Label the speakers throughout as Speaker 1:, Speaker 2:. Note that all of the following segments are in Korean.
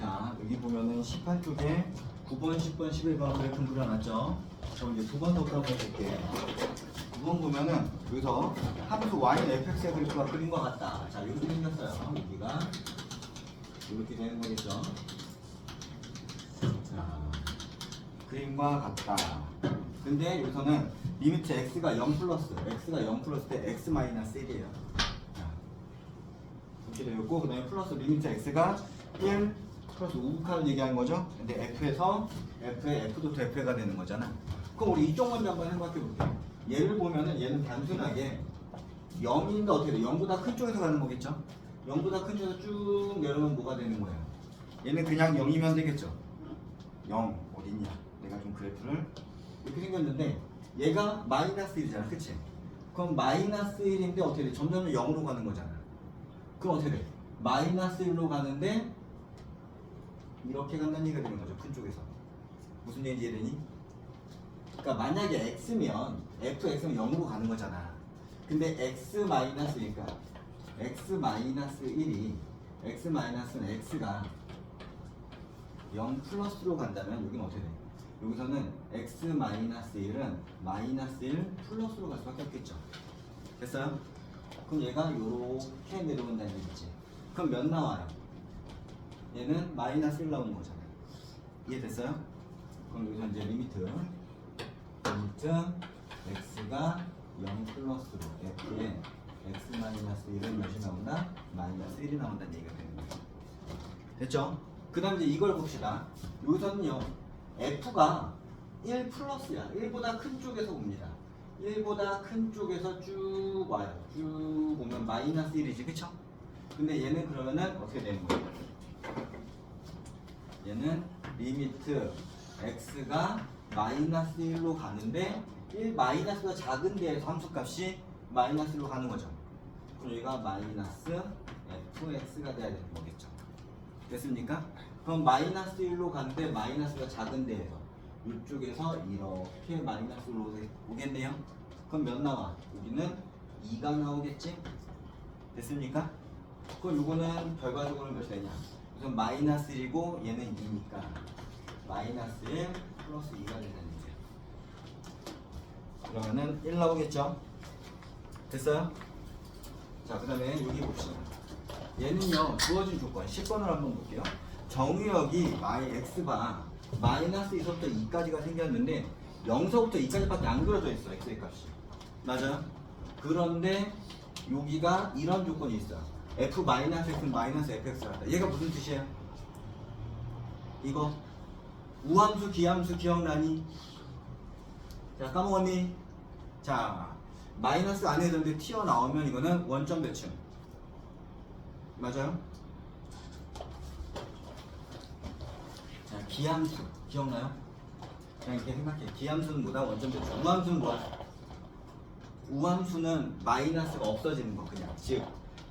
Speaker 1: 자, 여기 보면은 18쪽에 9번, 10번, 11번 그래프 그려놨죠? 그럼 이제 두 번 더 그려볼게요. 9번 보면은 여기서 함수 y는 fx의 그래프가 그린 것 같다. 자, 이렇게 생겼어요. 여기가 이렇게 되는 거겠죠? 자, 그림과 같다. 근데 여기서는 리미트 x가 0 플러스, x가 0 플러스 때 x 마이너스 1이에요. 이렇게 되었고, 그 다음에 플러스 리미트 x가 1 플러스 우극한을 얘기하는 거죠. 근데 f에서 f의 f 도트 f가 되는 거잖아. 그럼 우리 이쪽 먼저 한번 생각해 볼게요. 얘를 보면은 얘는 단순하게 0인데 어떻게 돼? 0보다 큰 쪽에서 가는 거겠죠? 0보다 큰 쪽에서 쭉 내려오면 뭐가 되는 거예요? 얘는 그냥 0이면 되겠죠? 0 어딨냐? 내가 좀 그래프를 이렇게 생겼는데 얘가 마이너스 1이잖아, 그치? 그럼 마이너스 1인데 어떻게 돼? 점점 0으로 가는 거잖아. 그럼 어떻게 돼? 마이너스 1로 가는데 이렇게 간다는 얘기가 되는 거죠, 큰 쪽에서. 무슨 얘기인지 이해되니? 그러니까 만약에 x면 fx면 0으로 가는 거잖아. 근데 x-1이니까 x-1이 x-는 x가 0 플러스로 간다면 여기는 어떻게 돼? 여기서는 x-1은 마이너스 1 플러스로 갈 수밖에 없겠죠. 됐어요? 그럼 얘가 요렇게 내려온다는 얘기지. 그럼 몇 나와요? 얘는 마이너스 1 나오는 거잖아요. 이해됐어요? 그럼 여기서 이제 리미트 x가 0 플러스로 f에 x-1은 몇이 나온다? 마이너스 1이 나온다는 얘기가 되는 거예요. 됐죠? 그 다음 이제 이걸 봅시다. 여기서는요 f가 1 플러스야. 1보다 큰 쪽에서 옵니다. 1보다 큰 쪽에서 쭉 와요. 쭉 오면 마이너스 1이지, 그쵸? 근데 얘는 그러면은 어떻게 되는 거예요? 얘는 리미트 x가 마이너스 1로 가는데 1 마이너스가 작은 데에서 함수값이 마이너스 1로 가는 거죠. 그럼 얘가 마이너스 fx가 돼야 되는 거겠죠. 됐습니까? 그럼 마이너스 1로 가는데 마이너스가 작은 데에서 이쪽에서 이렇게 마이너스로 오겠네요. 그럼 몇 나와? 여기는 2가 나오겠지? 됐습니까? 그럼 요거는 결과적으로 몇이 되냐? 우선 마이너스 1이고 얘는 2니까 마이너스 1 플러스 2가 되는 거예요. 그러면은 1 나오겠죠? 됐어요? 자, 그 다음에 여기 봅시다. 얘는요 주어진 조건 10번을 한번 볼게요. 정의역이 x바 마이너스 2서부터 2까지가 생겼는데 0서부터 2까지밖에 안 그려져 있어, x의 값이. 맞아요? 그런데 여기가 이런 조건이 있어요. f 마이너스 x는 마이너스 fx가 한다. 얘가 무슨 뜻이에요? 이거 우함수 기함수 기억나니? 자, 까먹었니? 자, 마이너스 안에 있는데 튀어나오면 이거는 원점 대칭. 맞아요? 자, 기함수 기억나요? 그냥 이렇게 생각해. 기함수는 뭐다? 원점 대칭. 우함수는 뭐야? 우함수는 마이너스가 없어지는 거 그냥. 즉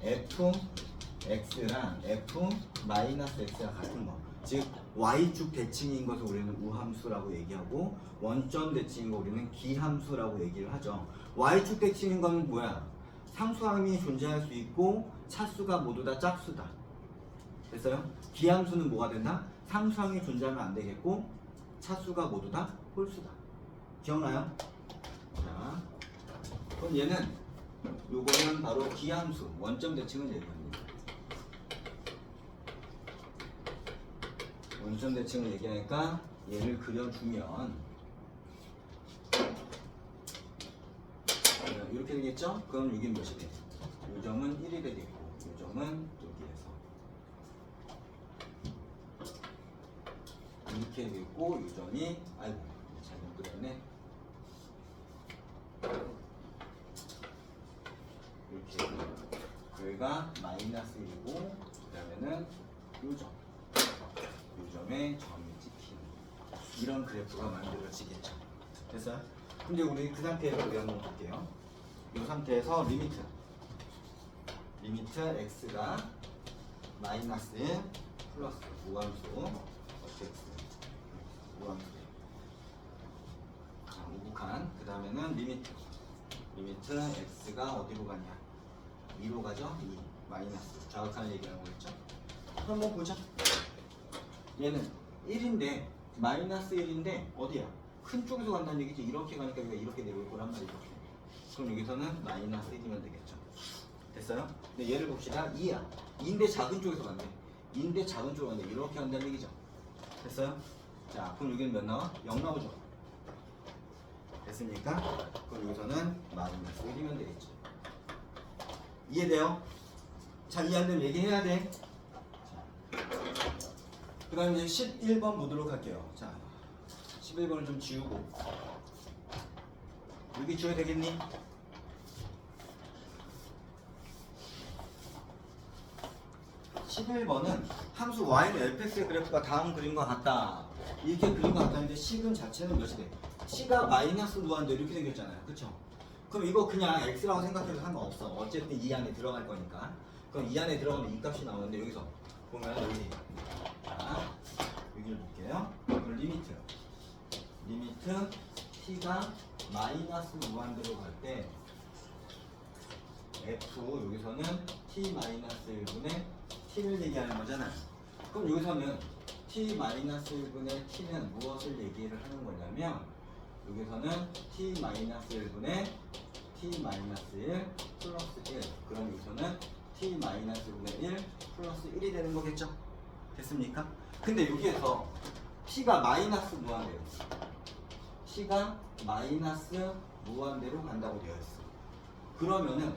Speaker 1: fx랑 f 마이너스 x가 같은 거. 즉 y축 대칭인 것을 우리는 우함수라고 얘기하고 원점 대칭인 거 우리는 기함수라고 얘기를 하죠. y축 대칭인 거는 뭐야? 상수함이 존재할 수 있고 차수가 모두 다 짝수다. 됐어요? 기함수는 뭐가 된다? 상수함이 존재하면 안 되겠고 차수가 모두 다 홀수다. 기억나요? 자, 그럼 얘는 요거는 바로 기함수, 원점 대칭을 얘기합니다. 원점 대칭을 얘기하니까 얘를 그려주면 이렇게 되겠죠? 그럼 여긴 몇이 돼? 요 점은 1이 되겠고 요 점은 여기에서 이렇게 되겠고 요 점이 아이고 잘못 그렸네. 이렇게 여기가 마이너스 1이고 그 다음에는 요점 요점에 점이 찍히는 이런 그래프가 만들어지겠죠. 됐어요? 근데 우리 그 상태에서 우리 한번 볼게요. 이 상태에서 리미트 x가 마이너스 1 플러스 우함수 fx 우함수 우극한 그 다음에는 리미트 x가 어디로 가냐 2로 가죠. 2 마이너스 좌극한을 얘기하는 거겠죠. 그럼 한번 보자. 얘는 1인데 마이너스 1인데 어디야? 큰 쪽에서 간다는 얘기지. 이렇게 가니까 여기가 이렇게 내려올 거란 말이죠. 그럼 여기서는 마이너스 1이면 되겠죠. 됐어요? 근데 얘를 봅시다. 2야. 2인데 작은 쪽에서 간대. 2인데 작은 쪽으로 간대. 이렇게 간다는 얘기죠. 됐어요? 자, 그럼 여기는 몇 나와? 0 나오죠. 됐습니까? 그럼 여기서는 마이너스 1이면 되겠죠. 이해돼요? 자, 이해 안 되면 얘기해야 돼. 그 다음에 이제 11번 보도록 할게요. 자, 11번을 좀 지우고. 여기 지워야 되겠니? (11번은) 함수 y는 fx의 그래프가 다음 그림과 같다. 이렇게 그림과 같다는데 식은 자체는 몇이 돼? c가 마이너스 무한대 이렇게 생겼잖아요. 그쵸? 그럼 이거 그냥 x라고 생각해도 상관없어. 어쨌든 이 안에 들어갈 거니까. 그럼 이 안에 들어가면 이 값이 나오는데 여기서 보면 여기, 자, 여기를 볼게요. 그럼 리미트 t가 마이너스 무한대로 갈 때 f 여기서는 t 마이너스 1분의 t를 얘기하는 거잖아. 그럼 여기서는 t 마이너스 1분의 t는 무엇을 얘기를 하는 거냐면 여기서는 t 마이너스 1분의 t 마이너스 1 플러스 1. 그럼 여기서는 t 마이너스 1분의 1 플러스 1이 되는 거겠죠? 됐습니까? 근데 여기에서 t가 마이너스 무한대로 t가 마이너스 무한대로 간다고 되어 있어. 그러면은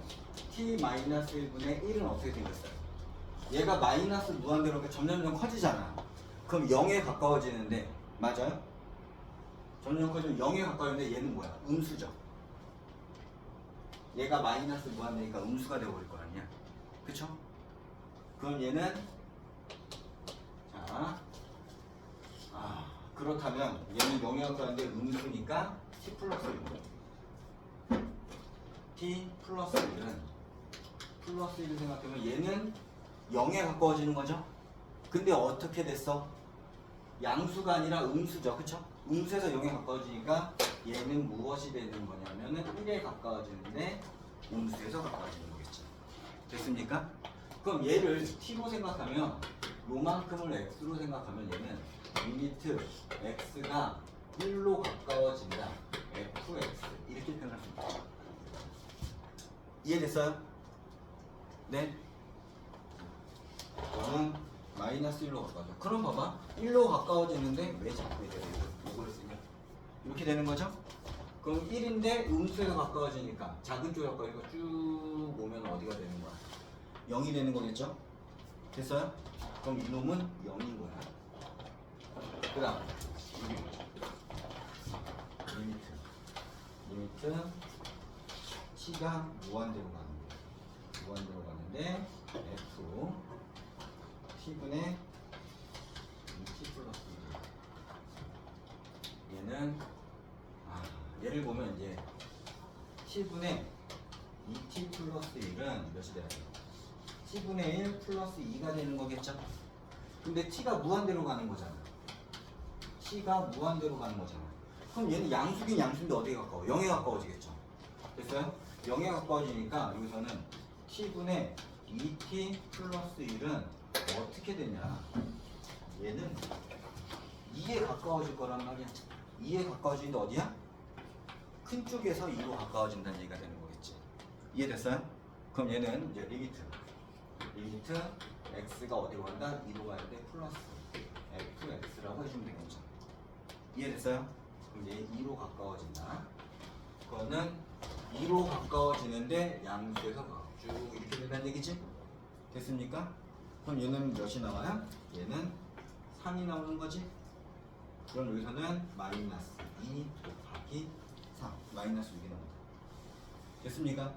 Speaker 1: t 마이너스 1분의 1은 어떻게 생겼어요? 얘가 마이너스 무한대로 점점 커지잖아. 그럼 0에 가까워지는데 맞아요? 점점 커지면 0에 가까워지는데 얘는 뭐야? 음수죠. 얘가 마이너스 무한대니까 음수가 되어버릴 거 아니야. 그쵸? 그럼 얘는 자, 그렇다면 얘는 0에 가까운데 음수니까 t 플러스 1. t 플러스 1은 플러스 1을 생각하면 얘는 0에 가까워지는 거죠. 근데 어떻게 됐어? 양수가 아니라 음수죠. 그쵸? 음수에서 0에 가까워지니까 얘는 무엇이 되는 거냐면은 1에 가까워지는데 음수에서 가까워지는 거겠죠. 됐습니까? 그럼 얘를 t로 생각하면 요만큼을 x로 생각하면 얘는 리미트 x가 1로 가까워진다. fx 이렇게 표현할 수 있다. 이해됐어요? 네? 그러면 마이너스 1로 가까워져. 그럼 봐봐. 1로 가까워지는데 왜 자꾸 이래? 이걸 쓰면 이렇게 되는 거죠? 그럼 1인데 음수에서 가까워지니까 작은 쪽에 가까워지니까 쭉 오면 어디가 되는 거야? 0이 되는 거겠죠? 됐어요? 그럼 이놈은 0인 거야. 그 다음 여기 보자. 리미트 t가 무한대로 가는 거야. 무한대로 가는데 f t분의 2t 플러스 1. 얘는 얘를 보면 이제 t분의 2t 플러스 1은 몇이 돼야 돼요? t분의 1 플러스 2가 되는 거겠죠? 근데 t가 무한대로 가는 거잖아. t가 무한대로 가는 거잖아. 그럼 얘는 양수긴 양수인데 어디에 가까워? 0에 가까워지겠죠? 됐어요? 0에 가까워지니까 여기서는 t분의 2t 플러스 1은 어떻게 되냐? 얘는 2에 가까워질 거란 말이야. 2에 가까워지는데 어디야? 큰 쪽에서 2로 가까워진다는 얘기가 되는 거겠지. 이해됐어요? 그럼 얘는 이제 리미트 x가 어디로 간다? 2로 가야 돼. 플러스 fx라고 해주면 되겠죠. 이해됐어요? 그럼 얘 2로 가까워진다. 그거는 2로 가까워지는데 양수에서 쭉 이렇게 된다는 얘기지? 됐습니까? 그럼 얘는 몇이 나와요? 얘는 3이 나오는 거지? 그럼 여기서는 마이너스 2 곱하기 3 마이너스 6이 나온다. 됐습니까?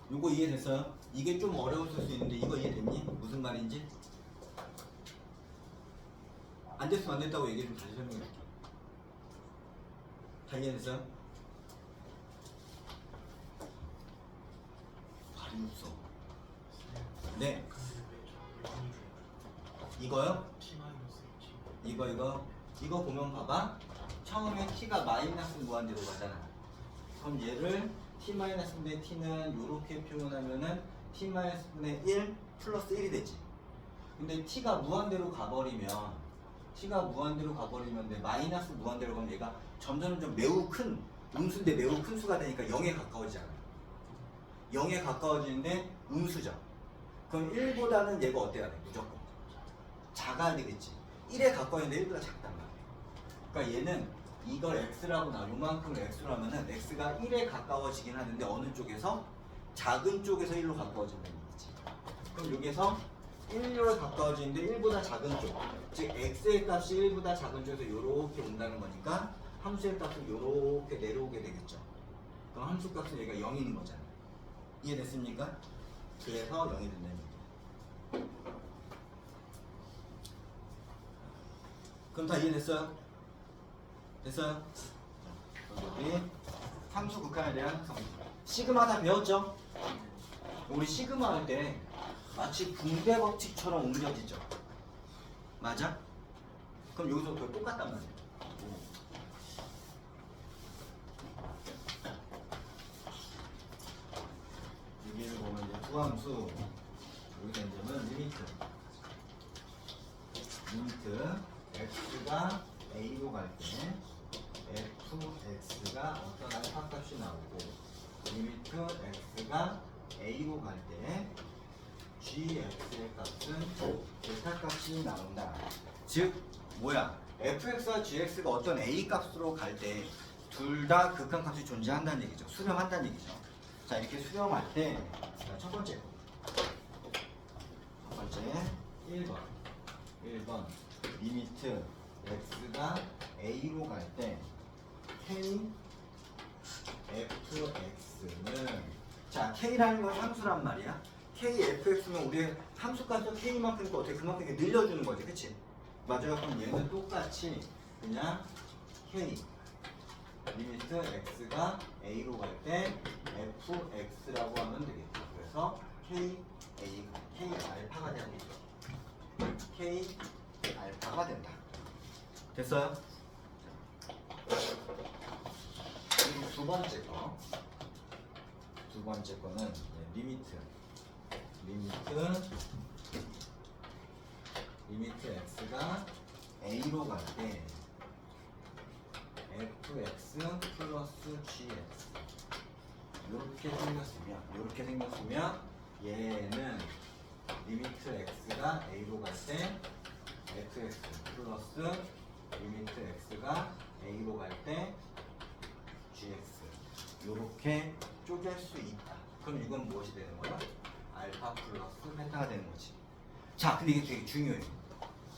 Speaker 1: 요거 이해됐어요? 이게 좀 어려웠을 수 있는데 이거 이해됐니? 무슨 말인지? 안 됐으면 안 됐다고 얘기 좀 다시 설명해 줄게. 다 이해됐어요? 발이 없어. 네. 이거요? 이거 보면 봐봐. 처음에 t가 마이너스 무한대로 가잖아. 그럼 얘를 t 마이너스인데 t는 이렇게 표현하면은 t-분의 1 플러스 1이 되지. 근데 t가 무한대로 가버리면 내 마이너스 무한대로 가면 얘가 점점 매우 큰 음수인데 매우 큰 수가 되니까 0에 가까워지잖아요. 0에 가까워지는데 음수죠. 그럼 1보다는 얘가 어때야 돼? 무조건 작아야 되겠지. 1에 가까워지는데 1보다 작단 말이야. 그러니까 얘는 이걸 x라고 나 요만큼을 x로 하면은 x가 1에 가까워지긴 하는데 어느 쪽에서? 작은 쪽에서 1로 가까워진다는 얘기지. 그럼 여기서 1로 가까워지는데 1보다 작은 쪽, 즉 x의 값이 1보다 작은 쪽에서 이렇게 온다는 거니까 함수의 값은 이렇게 내려오게 되겠죠. 그럼 함수 값은 얘가 0인 거잖아요. 이해됐습니까? 그래서 0이 된다는 얘기예요. 그럼 다 이해됐어요? 됐어요? 우리 함수 극한에 대한 성질. 시그마 다 배웠죠? 우리 시그마 할 때 마치 붕대 법칙처럼 옮겨지죠. 맞아? 그럼 여기서 또 똑같단 말이야. 여기를 보면 이제 두함수, 여기서 이제는 리미트 x가 a로 갈 때 fx가 어떤 알파 값이 나오고, 리미트 x가 a로 갈 때 gx의 값은 델타 값이 나온다. 즉 뭐야? fx와 gx가 어떤 a 값으로 갈 때 둘 다 극한값이 존재한다는 얘기죠. 수렴한다는 얘기죠. 자, 이렇게 수렴할 때 첫 번째 1번 리미트 x가 a로 갈 때 k fx는, 자, k라는 건 함수란 말이야. k fx면 우리의 함수값은 k만큼이니까 어떻게 그만큼 이렇게 늘려주는 거지, 그치? 맞아요. 그럼 얘는 똑같이 그냥 k 리미트 x가 a로 갈 때 fx라고 하면 되겠죠. 그래서 k 알파가 되는 거죠. k 알파가 된다. 됐어요? 그리고 두 번째 거는 리미트 x가 a로 갈 때 fx 플러스 gx 이렇게 생겼으면 얘는 리미트 x가 a로 갈 때 fx 플러스 리미트 x가 a로 갈 때 gx 이렇게 쪼갤 수 있다. 그럼 이건 무엇이 되는 거야? 알파 플러스 베타가 되는 거지. 자, 근데 이게 되게 중요해요.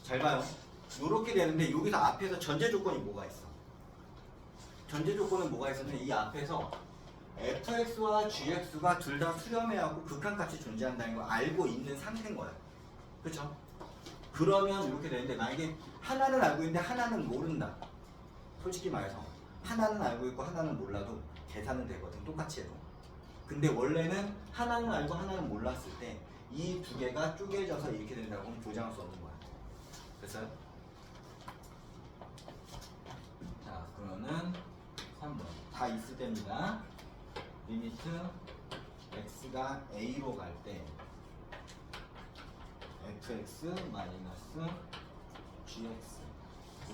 Speaker 1: 잘 봐요. 이렇게 되는데 여기서 앞에서 전제 조건이 뭐가 있어? 전제 조건은 뭐가 있었냐면 이 앞에서 fx와 gx가 둘 다 수렴해하고 극한값이 존재한다는 걸 알고 있는 상태인 거야. 그렇죠? 그러면 이렇게 되는데 만약에 하나는 알고 있는데 하나는 모른다. 솔직히 말해서 하나는 알고 있고 하나는 몰라도 계산은 되거든. 똑같이 해도. 근데 원래는 하나는 알고 하나는 몰랐을 때 이 두 개가 쪼개져서 이렇게 된다고 하면 보장할 수 없는 거야. 됐어요? 자, 그러면은 3번 다 있을 때입니다. 리미트 x가 a로 갈 때 fx 마이너스 gx,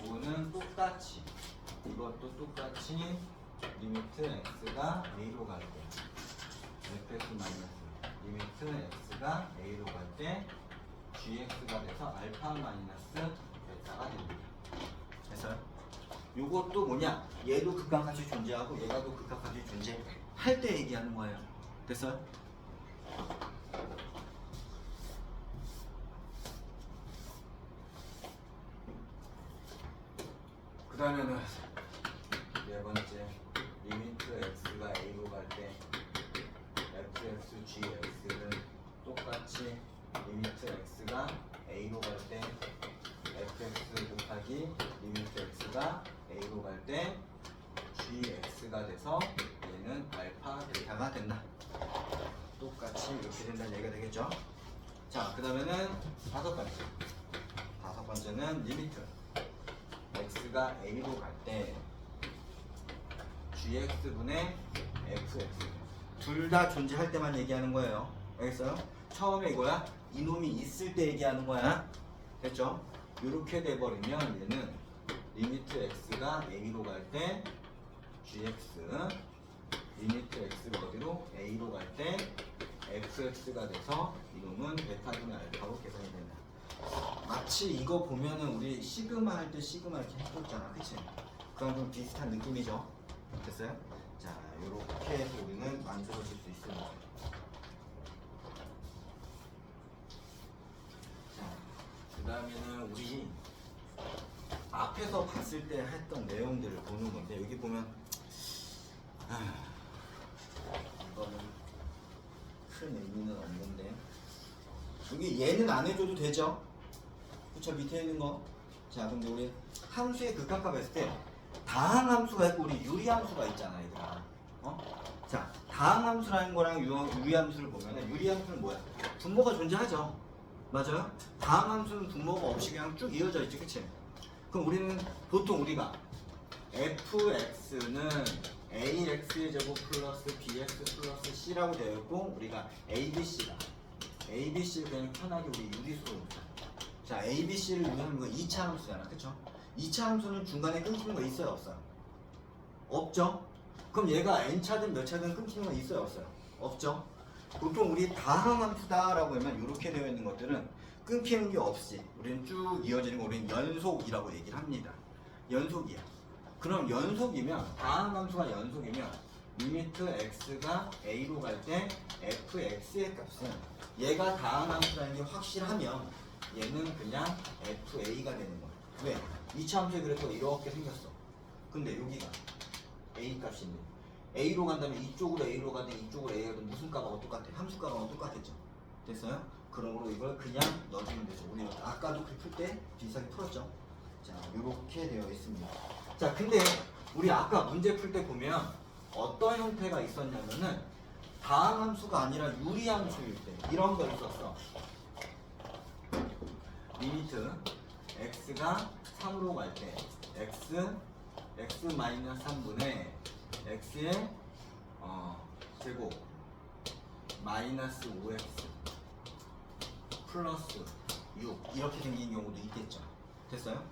Speaker 1: 이거는 똑같이, 이것도 똑같이 리미트 x가 a로 갈 때 fx 마이너스 리미트 x가 a로 갈 때 gx가 돼서 알파 마이너스 베타가 됩니다. 됐어요? 요것도 뭐냐? 얘도 극한값이 존재하고 얘가도 극한값이 존재할 때 얘기하는 거예요. 됐어요? 그 다음에는 네 번째 리미트 x가 a로 갈 때 fx gx는 똑같이 리미트 x가 a로 갈 때 fx 곱하기 리미트 x가 a로 갈 때 gx가 돼서 얘는 알파 델타가 된다. 똑같이 이렇게 된다는 얘기가 되겠죠. 자, 그 다음에는 다섯 번째는 리미트 x가 a로 갈 때 gx분의 fx 둘 다 존재할 때만 얘기하는 거예요. 알겠어요? 처음에 이거야. 이놈이 있을 때 얘기하는 거야. 됐죠? 이렇게 돼버리면 얘는 리미트 x가 a로 갈 때 gx, 리미트 x가 어디로? a로 갈 때 fx가 돼서 이놈은 베타분의 알파로 계산이 된다. 마치 이거 보면은 우리 시그마 할 때 시그마 이렇게 했었잖아, 그치? 그랑 좀 비슷한 느낌이죠? 됐어요? 자, 요렇게 해서 우리는 만들어질 수 있습니다. 자, 그 다음에는 우리 앞에서 봤을 때 했던 내용들을 보는 건데, 여기 보면 이거는 큰 의미는 없는데, 여기 얘는 안 해줘도 되죠? 그쵸? 밑에 있는 거. 자, 근데 우리 함수의 극한값 했을 때 다항함수가 있고 우리 유리함수가 있잖아, 얘들아. 자, 다항함수라는 거랑 유리함수를 보면은, 유리함수는 뭐야? 분모가 존재하죠. 맞아요? 다항함수는 분모가 없이 그냥 쭉 이어져 있지, 그치? 그럼 우리는 보통 우리가 fx는 ax의 제곱 플러스 bx 플러스 c라고 되어 있고, 우리가 abc가 ABC를 그냥 편하게 우리 유리수로 놓자. 자, ABC를 유리하는 거 2차 함수잖아, 그쵸? 2차 함수는 중간에 끊기는 거 있어요, 없어요? 없죠? 그럼 얘가 n차든 몇 차든 끊기는 거 있어요, 없어요? 없죠? 보통 우리 다항함수다라고 하면 이렇게 되어 있는 것들은 끊기는 게 없이 우리는 쭉 이어지는 거 우리는 연속이라고 얘기를 합니다. 연속이야. 그럼 연속이면, 다항함수가 연속이면 리미트 x가 a로 갈 때 fx의 값은 얘가 다항함수라는 게 확실하면 얘는 그냥 fa가 되는 거야. 왜? 2차 함수에 그래서 이렇게 생겼어. 근데 여기가 a 값인데 a로 간다면 이쪽으로 a로 가든 이쪽으로 a가 가든 무슨 값하고 똑같아? 함수 값하고 똑같겠죠? 됐어요? 그러므로 이걸 그냥 넣어주면 되죠. 우리 아까도 풀 때 비슷하게 풀었죠? 자, 이렇게 되어 있습니다. 자, 근데 우리 아까 문제 풀 때 보면 어떤 형태가 있었냐면은 다항함수가 아니라 유리함수일 때 이런 거 있었어. 리미트 x가 3으로 갈 때 x 마이너스 3분의 x의 제곱 마이너스 5x 플러스 6 이렇게 생긴 경우도 있겠죠. 됐어요?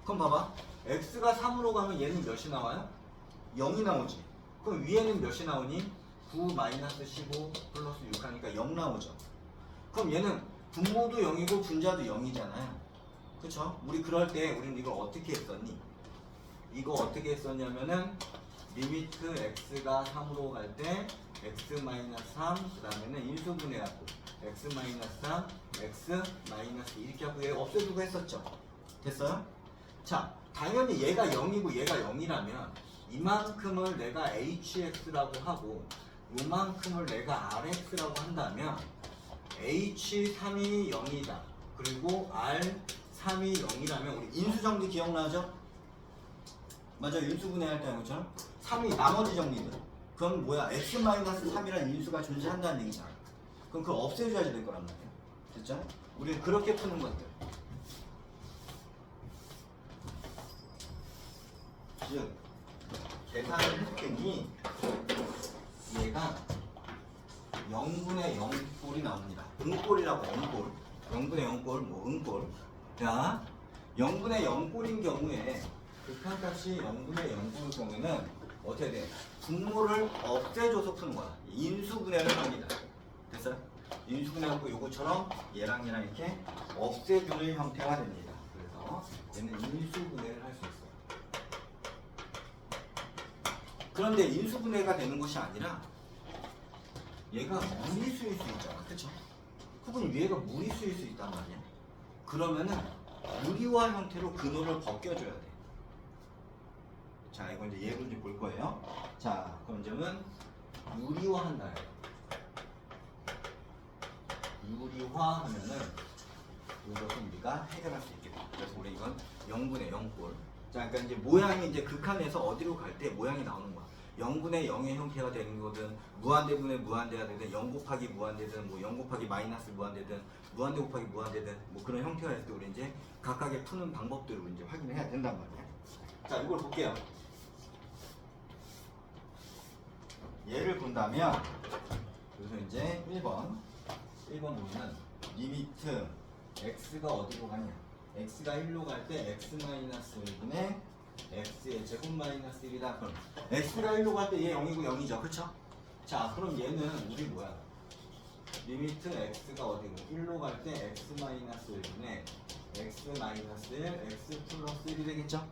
Speaker 1: 그럼 봐봐. x가 3으로 가면 얘는 몇이 나와요? 0이 나오지. 그럼 위에는 몇이 나오니? 9 마이너스 15 플러스 6 하니까 0 나오죠. 그럼 얘는 분모도 0이고 분자도 0이잖아요. 그쵸? 우리 그럴 때 우리는 이걸 어떻게 했었니? 이거 어떻게 했었냐면은 리미트 x가 3으로 갈 때 x 마이너스 3, 그 다음에는 인수분해하고 x 마이너스 3, x 마이너스 2 이렇게 하고 얘 없애주고 했었죠. 됐어요? 자, 당연히 얘가 0이고 얘가 0이라면 이만큼을 내가 hx라고 하고 요만큼을 내가 rx라고 한다면 h3이 0이다. 그리고 r3이 0이라면 우리 인수정리 기억나죠? 맞아, 인수분해할 때 그렇죠? 3이 나머지 정리들. 그럼 뭐야? x-3이라는 인수가 존재한다는 얘기잖아. 그럼 그걸 없애줘야지 될 거란 말이야. 됐죠? 우리는 그렇게 푸는 것들. 즉, 계산을 했더니 얘가 0분의 0꼴이 나옵니다. 응꼴이라고, 응꼴. 0분의 0꼴, 뭐 응꼴. 자, 0분의 0꼴인 경우에 극한값이 0분의 0꼴 경우에는 어떻게 돼? 분모를 없애줘서 푸는 거야. 인수분해를 합니다. 됐어요? 인수분해하고 요거처럼 얘랑 얘랑 이렇게 없애주는 형태가 됩니다. 그래서 얘는 인수분해를 할 수 있어요. 그런데 인수분해가 되는 것이 아니라 얘가 무리수일 수 있잖아. 그쵸? 혹은 위에가 무리수일 수 있단 말이야. 그러면은 유리화 형태로 근호를 벗겨줘야 돼. 자, 이거 이제 예로 이제 볼 거예요. 자, 그럼 점은 유리화한다. 유리화하면은 이것을 우리가 해결할 수 있게 돼. 그래서 우리 이건 0분의 0꼴. 자, 그러니까 이제 모양이 이제 극한에서 어디로 갈 때 모양이 나오는 거야. 0분의 0의 형태가 되는 거든, 무한대분의 무한대가 되든, 0 곱하기 무한대든, 뭐 0 곱하기 마이너스 무한대든, 무한대 곱하기 무한대든, 뭐 그런 형태가 있을 때 우리 이제 각각의 푸는 방법들을 이제 확인을 해야 된단 말이야. 자, 이걸 볼게요. 예를 본다면, 여기서 이제 1번. 1번 보면 리미트 x가 어디로 가냐? x가 1로 갈 때 x-1분의 x의 제곱 마이너스 1이다. 그럼 x가 1로 갈 때 얘 0이고 0이죠. 그쵸? 자, 그럼 얘는 우리 뭐야? 리미트 x가 어디고 1로 갈 때 x-1분의 x-1, x 플러스 1이 되겠죠?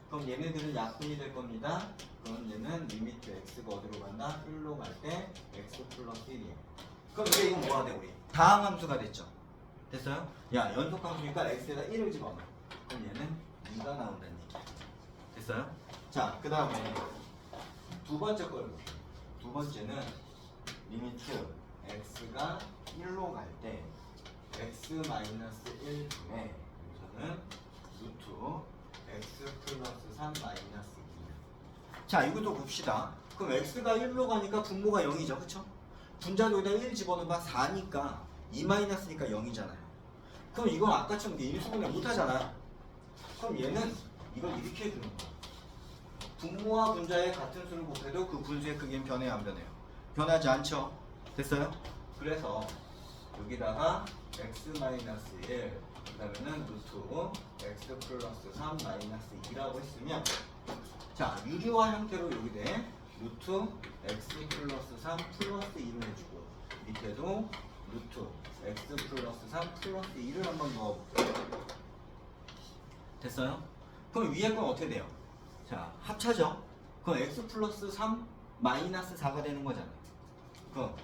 Speaker 1: 그럼 얘네들은 약분이 될 겁니다. 그럼 얘는 리미트 x가 어디로 간다? 1로 갈 때 x 플러스 1이에요. 그럼 이제 이건 뭐가 돼 우리? 다항함수가 됐죠? 됐어요? 야, 연속함수니까 x에다 1을 집어넣어. 그럼 얘는 2가 나온다는 얘기야. 됐어요? 자, 그 다음에 두 번째 걸 볼게요. 두 번째는 리미트 x가 1로 갈 때 x-1분의 여기서는 루트 x 플러스 3 마이너스 2. 자, 이것도 봅시다. 그럼 x가 1로 가니까 분모가 0이죠. 그쵸? 분자도 여기다 1 집어넣으면 4니까 2 마이너스니까 0이잖아요. 그럼 이건 아까처럼 인수분해 못하잖아. 그럼 얘는 이걸 이렇게 해주는 거야. 분모와 분자의 같은 수를 곱해도 그 분수의 크기는 변해요, 안 변해요? 변하지 않죠? 됐어요? 그래서 여기다가 x-1, 그 다음에는 루트 x 플러스 3 마이너스 2라고 했으면, 자, 유리화 형태로 여기대 루트 x 플러스 3 플러스 2를 해주고, 밑에도 루트 x 플러스 3 플러스 2를 한번 넣어볼게요. 됐어요? 그럼 위에 건 어떻게 돼요? 자, 합차죠? 그럼 x 플러스 3 마이너스 4가 되는 거잖아요. 그럼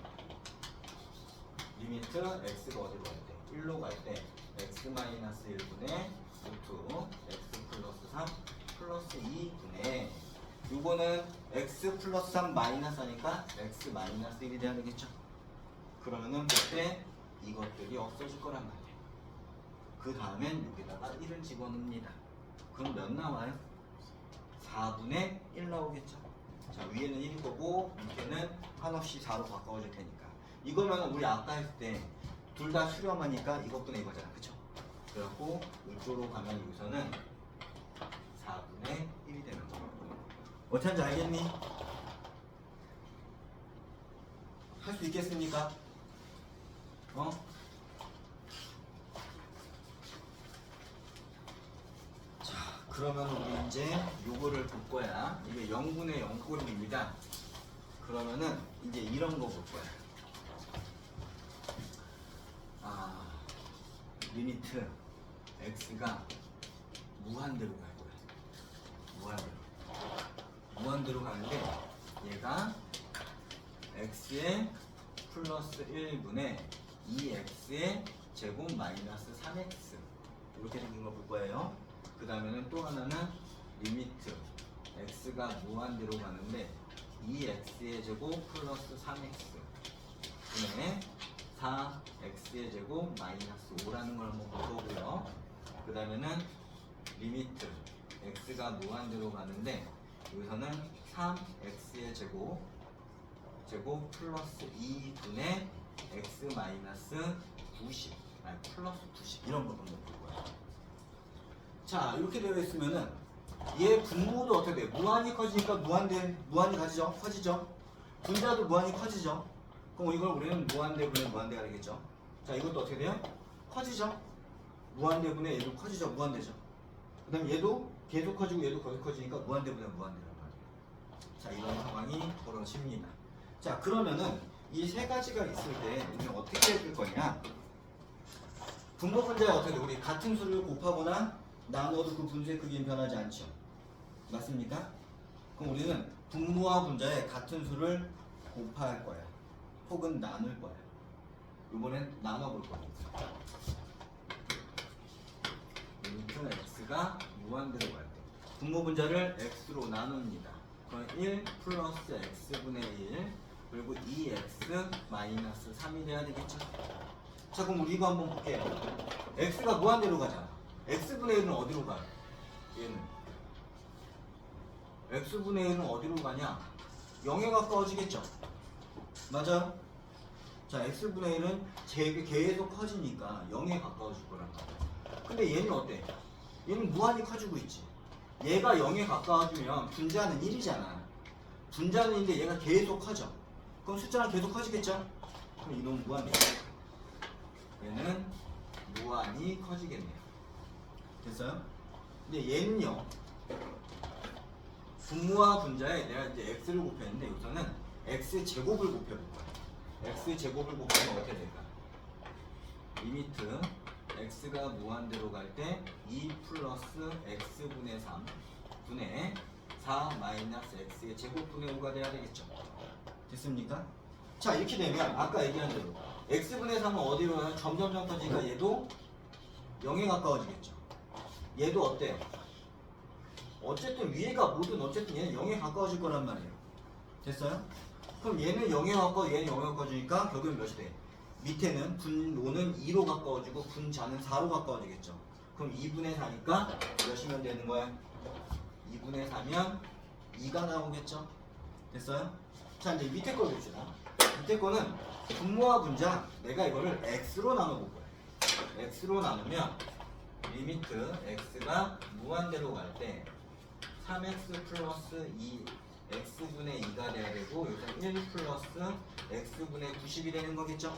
Speaker 1: 리미트 x가 어디로 갈 때? 1로 갈 때 x-1분의 루트 x 플러스 3 플러스 2분의, 요거는 x 플러스 3 마이너스 하니까 x 마이너스 1이 돼야 되겠죠? 그러면은 그때 이것들이 없어질 거란 말이에요. 그 다음엔 여기다가 1을 집어넣습니다. 그럼 몇 나와요? 4분의 1 나오겠죠? 자, 위에는 1일 거고 밑에는 한없이 4로 바꿔줄 테니까. 이거면 우리 아까 했을 때 둘 다 수렴하니까 이것분의 이거잖아. 그쵸? 그래갖고 이쪽으로 가면 여기서는 4분의 1이 되는 거야. 어떻게 하는지 알겠니? 할 수 있겠습니까? 어? 자, 그러면 우리 이제 요거를 볼 거야. 이게 0분의 0꼴입니다. 그러면은 이제 이런 거 볼 거야. 리미트 x가 무한대로 갈 거야. 무한대로 가는데 얘가 x의 플러스 1분의 2x의 제곱 마이너스 3x 이렇게 생긴 거 볼 거예요. 그 다음에는 또 하나는 리미트 x가 무한대로 가는데 2x의 제곱 플러스 3x 분의 4x의 제곱 마이너스 5라는 걸 한번 볼 거고요. 그 다음에는 리미트 x가 무한대로 가는데 여기서는 3x의 제곱 플러스 2분의 x 마이너스 90 플러스 90 이런 거 한번 볼 거예요. 자, 이렇게 되어 있으면은 얘 분모도 어떻게 돼? 무한히 커지니까 무한히 가지죠? 커지죠? 분자도 무한히 커지죠? 그럼 이걸 우리는 무한대분의 무한대가 되겠죠? 자, 이것도 어떻게 돼요? 커지죠? 무한대분의 얘도 커지죠? 무한대죠? 그 다음 얘도 계속 커지고 얘도 계속 커지니까 무한대분의 무한대란 말이에요. 자, 이런 상황이 벌어집니다. 자, 그러면은 이 세 가지가 있을 때 우리는 어떻게 해줄 거냐? 분모 분자에 어떻게 돼? 우리 같은 수를 곱하거나 나눠도 그 분수의 크기는 변하지 않죠? 맞습니까? 그럼 우리는 분모와 분자에 같은 수를 곱할 거야. 혹은 나눌 거야. 이번엔 나눠볼 겁니다. 리미트 x가 무한대로 갈 때 분모 분자를 x로 나눕니다. 그럼 1 플러스 x분의 1 그리고 2x 마이너스 3이 돼야 되겠죠? 자, 그럼 우리 이거 한번 볼게요. x가 무한대로 가잖아. x분의 1은 어디로 가요? 얘는 x분의 1은 어디로 가냐? 0에 가까워지겠죠? 맞아요? 자, x분의 1은 계속 커지니까 0에 가까워질 거란 말이야. 근데 얘는 어때? 얘는 무한히 커지고 있지. 얘가 0에 가까워지면 분자는 1이잖아. 분자는 1인데 얘가 계속 커져. 그럼 숫자는 계속 커지겠죠? 그럼 이놈 무한대. 많이 커지겠네요. 됐어요? 근데 얘는요. 분모와 분자에 내가 이제 x를 곱했는데 여기서는 x 제곱을 곱해볼 거야. x 제곱을 곱하면 어떻게 될까? 리미트 x가 무한대로 갈 때 2 플러스 x분의 3 분의 4 마이너스 x의 제곱분의 5가 돼야 되겠죠. 됐습니까? 자, 이렇게 되면 아까 얘기한 대로 x분의 3은 어디로 가요? 점점점 커지니까 얘도 0에 가까워지겠죠. 얘도 어때요? 어쨌든 위에가 뭐든 어쨌든 얘는 0에 가까워질 거란 말이에요. 됐어요? 그럼 얘는 0에 가까워, 얘는 0에 가까워지니까 결국은 몇이 돼? 밑에는 분모는 2로 가까워지고 분자는 4로 가까워지겠죠. 그럼 2분의 4니까 몇이면 되는 거야? 2분의 4면 2가 나오겠죠. 됐어요? 자, 이제 밑에 걸 봅시다. 밑에 거는 분모와 분자, 내가 이거를 x로 나눠볼 거야. x로 나누면 리미트 x가 무한대로 갈 때 3x 플러스 2 x분의 2가 돼야 되고 여기서 1 플러스 x분의 90이 되는 거겠죠.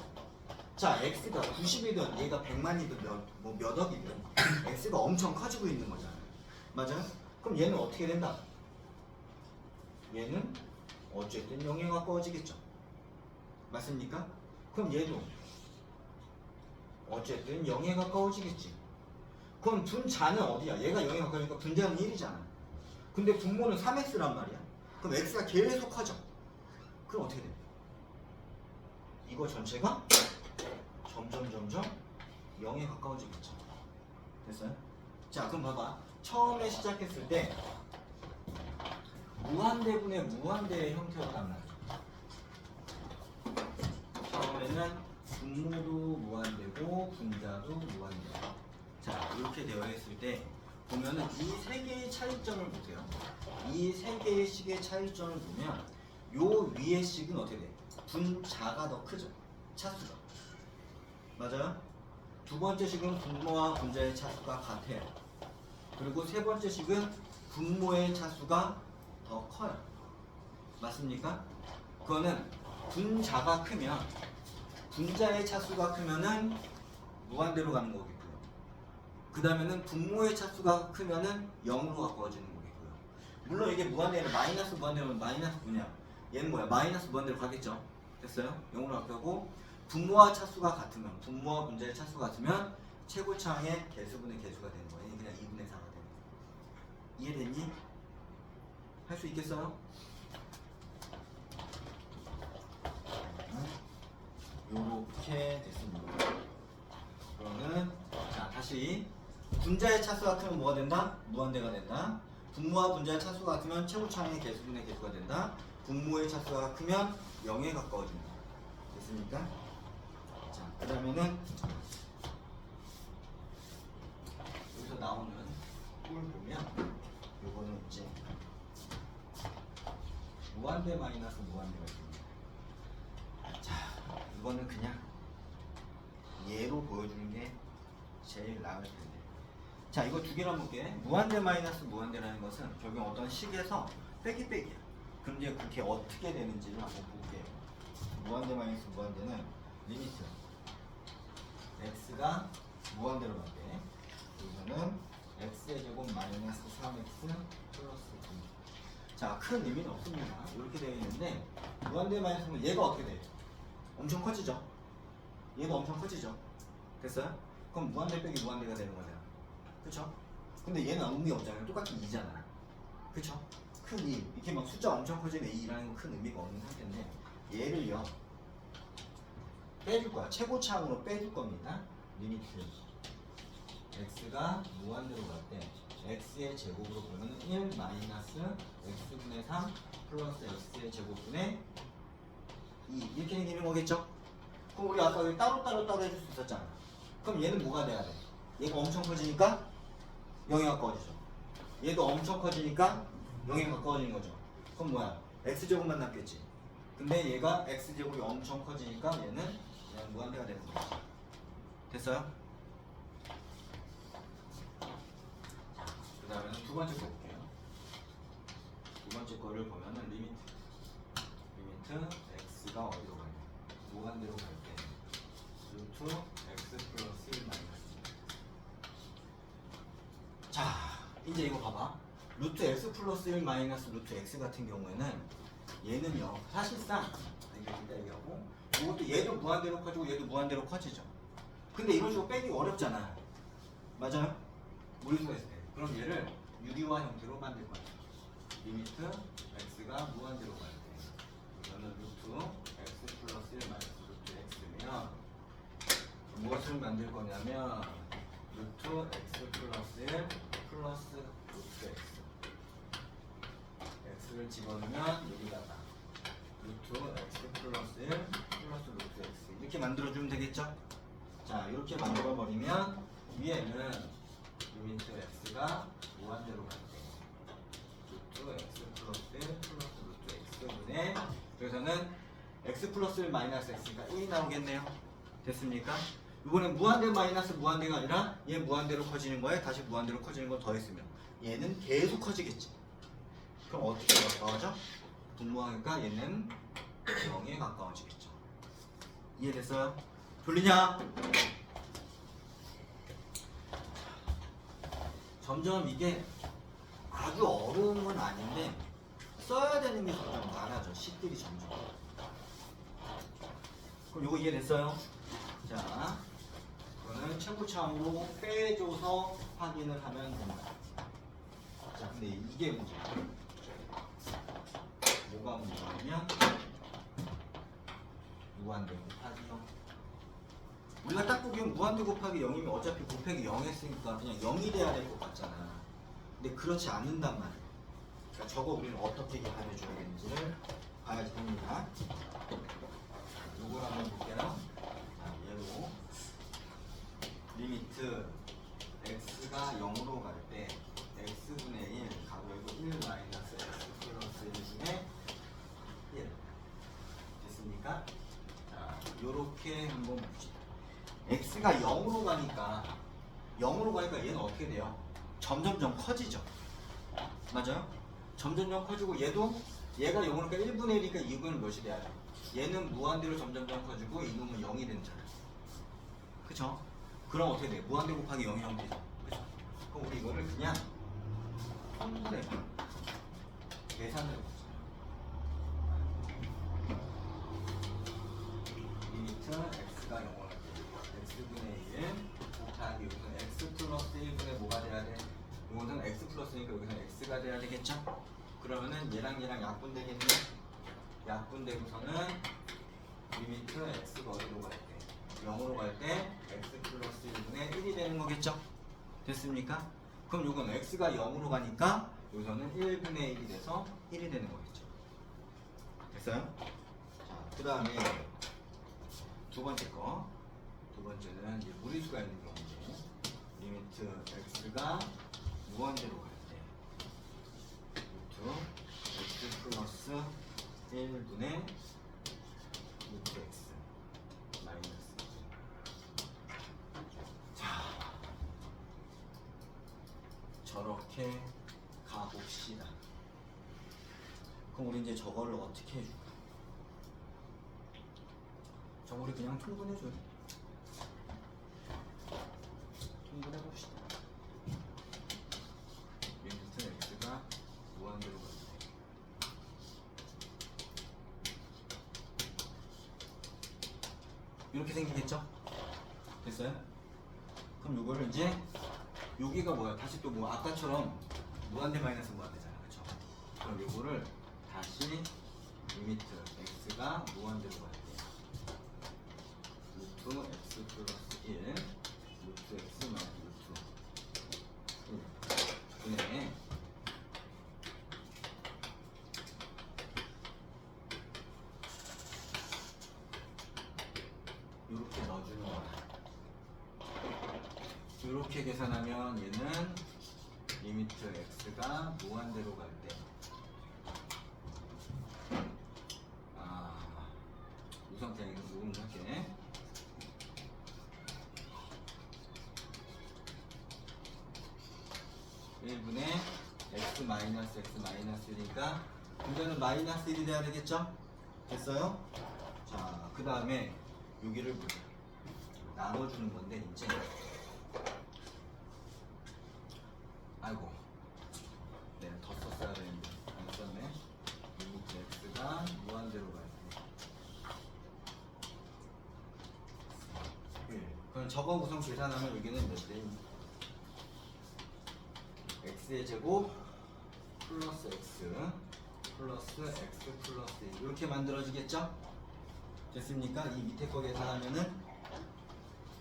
Speaker 1: 자, x가 90이든 얘가 100만이든 몇 억이든 x가 엄청 커지고 있는 거잖아요. 맞아요? 그럼 얘는 어떻게 된다? 얘는 어쨌든 0에 가까워지겠죠. 맞습니까? 그럼 얘도 어쨌든 0에 가까워지겠지. 그럼 분자는 어디야? 얘가 0에 가까우니까 분자는 1이잖아. 근데 분모는 3x란 말이야. 그럼 x가 계속 커져. 그럼 어떻게 돼? 이거 전체가 점점 0에 가까워지겠죠. 됐어요? 자, 그럼 봐봐. 처음에 시작했을 때 무한대분의 무한대의 형태였단 말이야. 처음에는 분모도 무한대고 분자도 무한대. 자, 이렇게 되어 있을 때 보면은 이 세 개의 차이점을 보세요. 이 세 개의 식의 차이점을 보면 요 위의 식은 어떻게 돼? 분자가 더 크죠. 차수가. 맞아요? 두 번째 식은 분모와 분자의 차수가 같아요. 그리고 세 번째 식은 분모의 차수가 더 커요. 맞습니까? 그거는 분자가 크면 분자의 차수가 크면은 무한대로 가는 거겠고요. 그 다음에는 분모의 차수가 크면은 0으로 가까워지는 거겠고요. 물론 이게 무한대는 마이너스 무한대면 마이너스 뭐냐? 얘는 뭐야? 마이너스 무한대로 가겠죠. 됐어요? 0으로 가까우고 분모와 차수가 같으면 분모와 분자의 차수가 같으면 최고차항의 개수분의 개수가 되는 거예요. 그냥 2분의 4가 되는 거예요. 이해됐니? 할 수 있겠어요? 요렇게 됐습니다. 그러면 자, 다시 분자의 차수가 같으면 뭐가 된다? 무한대가 된다. 분모와 분자의 차수가 같으면 최고차항의 개수분의 개수가 된다. 분모의 차수가 크면 0에 가까워진다. 됐습니까? 자, 그 다음에는 여기서 나오는 꼴 보면 요거는 이제 무한대 마이너스 무한대가 있습니다. 자, 이거는 그냥 예로 보여주는 게 제일 나을 텐데. 자, 이거 두 개를 한번 볼게. 무한대 마이너스 무한대라는 것은 결국 어떤 식에서 빼기야. 그럼 이제 그게 어떻게 되는지를 한번 볼게요. 무한대 마이너스 무한대는 리미트 x가 무한대로 갈 때 여기서는 x의 제곱 마이너스 3x 플러스 2. 자, 큰 의미는 없습니다. 이렇게 되어 있는데 무한대 마이너스면 얘가 어떻게 돼? 엄청 커지죠? 얘가 엄청 커지죠? 됐어요? 그럼 무한대 빼기 무한대가 되는 거잖아. 그쵸? 근데 얘는 의미 없잖아요. 똑같은 2잖아. 그쵸? 큰 2. 이렇게 막 숫자 엄청 커지는 2라는 건 큰 의미가 없는 상태인데 얘를요 빼줄 거야. 최고차항으로 빼줄 겁니다. 리미트 x가 무한대로 갈 때 x의 제곱으로 보면 1 마이너스 x분의 3 플러스 x의 제곱분의 2 이렇게 생기는 거겠죠? 그럼 우리 아까 여기 따로 해줄 수 있었잖아. 그럼 얘는 뭐가 돼야 돼? 얘가 엄청 커지니까 0에 가까워지죠. 얘도 엄청 커지니까 0에 가까워지는 거죠. 그럼 뭐야? x제곱만 남겠지. 근데 얘가 x제곱이 엄청 커지니까 얘는 그냥 무한대가 되는 거죠. 됐어요? 그 다음에는 두 번째 거 볼게요. 두 번째 거를 보면은 리미트 x가 어디로 가냐? 무한대로 갈 때 루트 x 플러스 1 마이너스 이제 이거 봐봐. 루트 x 플러스 1 마이너스 루트 x 같은 경우에는 얘는요 사실상 이렇게 얘기하고 이것도 얘도 무한대로 커지고 얘도 무한대로 커지죠. 근데 이런 식으로 빼기 어렵잖아. 맞아요? 무리수가 있을 때. 그럼 얘를 유리화 형태로 만들 거야. 리미트 x가 무한대로 갈 때 이거는 루트 x 플러스 1 마이너스 루트 x면 무엇을 만들 거냐면 루트 x 플러스 1 플러스 루트 x x를 집어넣으면 여기다가 루트 x 플러스 1 플러스 루트 x 이렇게 만들어주면 되겠죠? 자 이렇게 만들어버리면 위에는 리미트 x가 무한대로 갈 때 루트 x 플러스 1 플러스 루트 x분의 여기서는 x 플러스 1 마이너스 x가 1이 나오겠네요. 됐습니까? 이번엔 무한대 마이너스 무한대가 아니라 얘 무한대로 커지는 거에 다시 무한대로 커지는 걸 더했으면 얘는 계속 커지겠지. 그럼 어떻게 가까워져? 분모하니까 얘는 0에 가까워지겠죠. 이해됐어요? 졸리냐? 점점 이게 아주 어려운 건 아닌데 써야 되는 게 점점 많아져. 식들이 점점. 그럼 이거 이해됐어요? 자, 이거는 최고차원으로 빼줘서 확인을 하면 된다. 자, 근데 이게 문제야. 뭐가 문제냐면 무한대 곱하기 0. 우리가 딱 보기엔 무한대 곱하기 0이면 어차피 곱하기 0 했으니까 그냥 0이 돼야 될 것 같잖아. 근데 그렇지 않는단 말이야. 그러니까 저거 우리는 어떻게 계산해줘야 되는지를 봐야지 됩니다. 요걸 한번 볼게요. 자, 얘로 리미트 x가 0으로 갈 때 x분의 1 가로 열고 1 마이너스 x 플러스 1 중에 1 됐습니까? 자, 요렇게 한번 봅시다. x가 0으로 가니까 얘는 어떻게 돼요? 점점점 커지죠. 맞아요? 점점점 커지고 얘가 0으로니까 1분의 1이니까 이거는 몇이 돼야 돼? 얘는 무한대로 점점점 커지고 이놈은 0이 되잖아. 그쵸? 그럼 어떻게 돼? 무한대 곱하기 0이 0 되죠. 그쵸? 그럼 우리 이거를 그냥 통분해 봐. 계산을 해보자. 리미트 x가 0으로 갈 때 x분의 1 곱하기 여기서는 x 플러스 1분의 뭐가 돼야 돼? 이거는 x 플러스니까 여기서는 x가 돼야 되겠죠? 그러면은 얘랑 약분되겠네? 약분되고서는 리미트 x가 어디로 갈 때? 0으로 갈 때 x 플러스 1분의 1이 되는 거겠죠? 됐습니까? 그럼 요건 x가 0으로 가니까 여기서는 1분의 1이 돼서 1이 되는 거겠죠? 됐어요? 자, 그 다음에 두 번째 거. 두 번째는 이제 무리수가 있는 경우인데 리미트 x가 무한대로 갈 때 루트 x 플러스 1분의 루트 x 마이너스. 자, 저렇게 가봅시다. 그럼 우리 이제 저거를 어떻게 해줄까? 저거를 그냥 통분해줘요. 통분해봅시다. 리미트 x가 무한대로 갈 때 이렇게 생기겠죠? 됐어요? 그럼 이거를 이제 여기가 뭐야? 다시 또 뭐 아까처럼 무한대 마이너스 무한대잖아. 그쵸? 그럼 이거를 다시 리미트 x가 무한대로 갈 때 루트 x 플러스 1 루트 x 마이너스 루트 1 분의 이렇게 넣어주는 거야. 이렇게 계산하면 얘는 리미트 x가 무한대로 갈 때 우선 그냥 이거 녹음을 할게. (1분의) x 마이너스 x 마이너스 1이니까 분자는 마이너스 1이 돼야 되겠죠? 됐어요? 자, 그 다음에 여기를 보자. 나눠주는 건데 이제 아이고 저거 구성 계산하면 여기는 몇 대? x의 제곱 플러스 x 플러스 x 플러스 1 이렇게 만들어지겠죠? 됐습니까? 이 밑에 거 계산하면은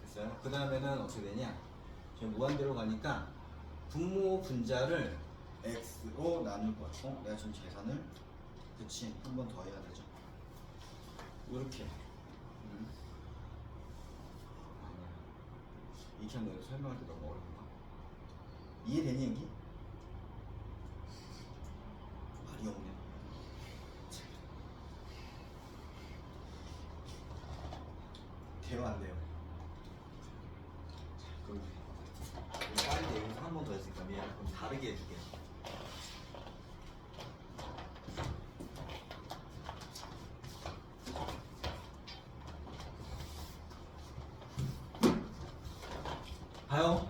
Speaker 1: 됐어요? 그 다음에는 어떻게 되냐? 지금 무한대로 가니까 분모 분자를 x로 나눌 거야. 내가 지금 계산을 그치 한 번 더 해야 되죠. 이렇게 아니야 이렇게 하면 설명할 때 너무 어렵다. 이해되니 여기? 말이 없네. 돼요 안 돼요? 자 그럼 빨리 여기서 한 번 더 했으니까 미안. 그럼 다르게 해줄게. 봐요.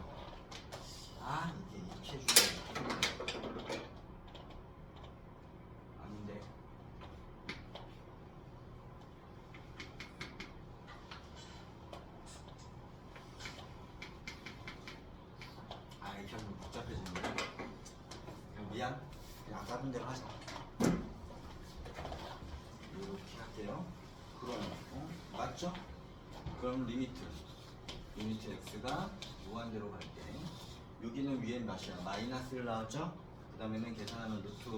Speaker 1: 아 이게 이렇게 해주면 아닌데. 아 이렇게 하면 복잡해지는데. 그냥 미안. 그냥 아까 하던 대로 하자. 이렇게 할게요. 그럼 맞죠? 그럼 리미트 x가 무한대로 갈 때 여기는 위에 몇이야? 마이너스를 나왔죠? 그 다음에는 계산하면 루트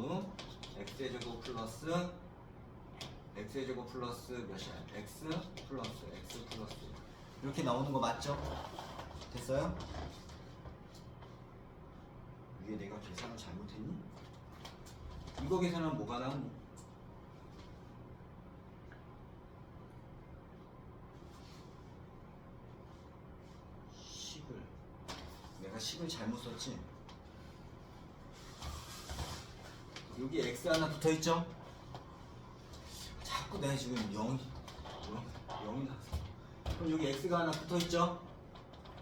Speaker 1: x의 제곱 플러스 몇이야? x 플러스 이렇게 나오는 거 맞죠? 됐어요? 위에 내가 계산을 잘못했니? 이거 계산하면 뭐가 나오니? 내가 식을 잘못 썼지? 여기 x 하나 붙어있죠? 자꾸 내가 지금 0이 나왔어. 그럼 여기 x가 하나 붙어있죠?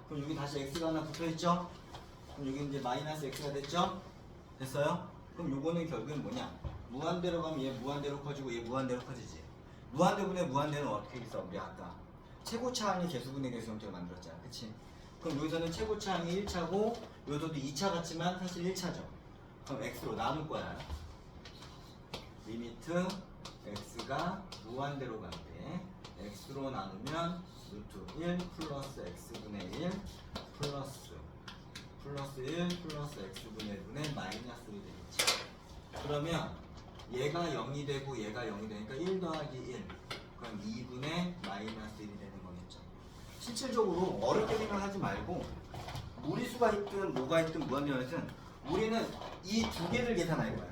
Speaker 1: 그럼 여기 다시 x가 하나 붙어있죠? 그럼 여기 이제 마이너스 x가 됐죠? 됐어요? 그럼 요거는 결국엔 뭐냐? 무한대로 가면 얘 무한대로 커지고 얘 무한대로 커지지. 무한대분의 무한대는 어떻게 있어? 우리 아까 최고차항의 개수분의 개수 형태로 만들었잖아. 그치? 그럼 여기서는 최고차항이 1차고 여기서도 2차 같지만 사실 1차죠. 그럼 x로 나눌 거야. 리미트 x가 무한대로 갈 때 x로 나누면 루트 1 플러스 x분의 1 플러스 1 플러스 x분의 1분의 마이너스 1이 되겠지. 그러면 얘가 0이 되고 얘가 0이 되니까 1 더하기 1 그럼 2분의 마이너스 1이 되는 거겠죠. 실질적으로 어렵게 생각하지 말고 무리수가 있든 뭐가 있든 무한대로든 우리는 이 두 개를 계산할 거야.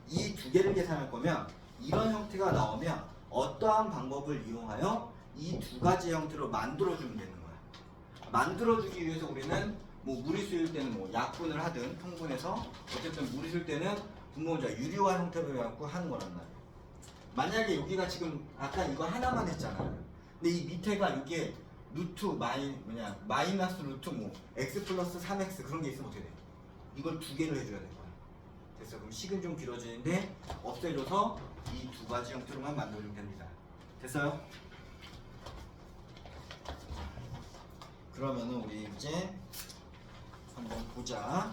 Speaker 1: 이 두 개를 계산할 거면 이런 형태가 나오면 어떠한 방법을 이용하여 이 두 가지 형태로 만들어주면 되는 거야. 만들어주기 위해서 우리는 뭐 무리수일 때는 뭐 약분을 하든 통분해서 어쨌든 무리수일 때는 분모자 유리화 형태로 해갖고 하는 거란 말이야. 만약에 여기가 지금 아까 이거 하나만 했잖아. 근데 이 밑에가 이게 루트 마이너스 루트 뭐 x 플러스 3x 그런 게 있으면 어떻게 돼? 이걸 두 개를 해줘야 될 거야. 됐어. 그럼 식은 좀 길어지는데 없애줘서 이 두 가지 형태로만 만들어주면 됩니다. 됐어요? 그러면은 우리 이제 한번 보자.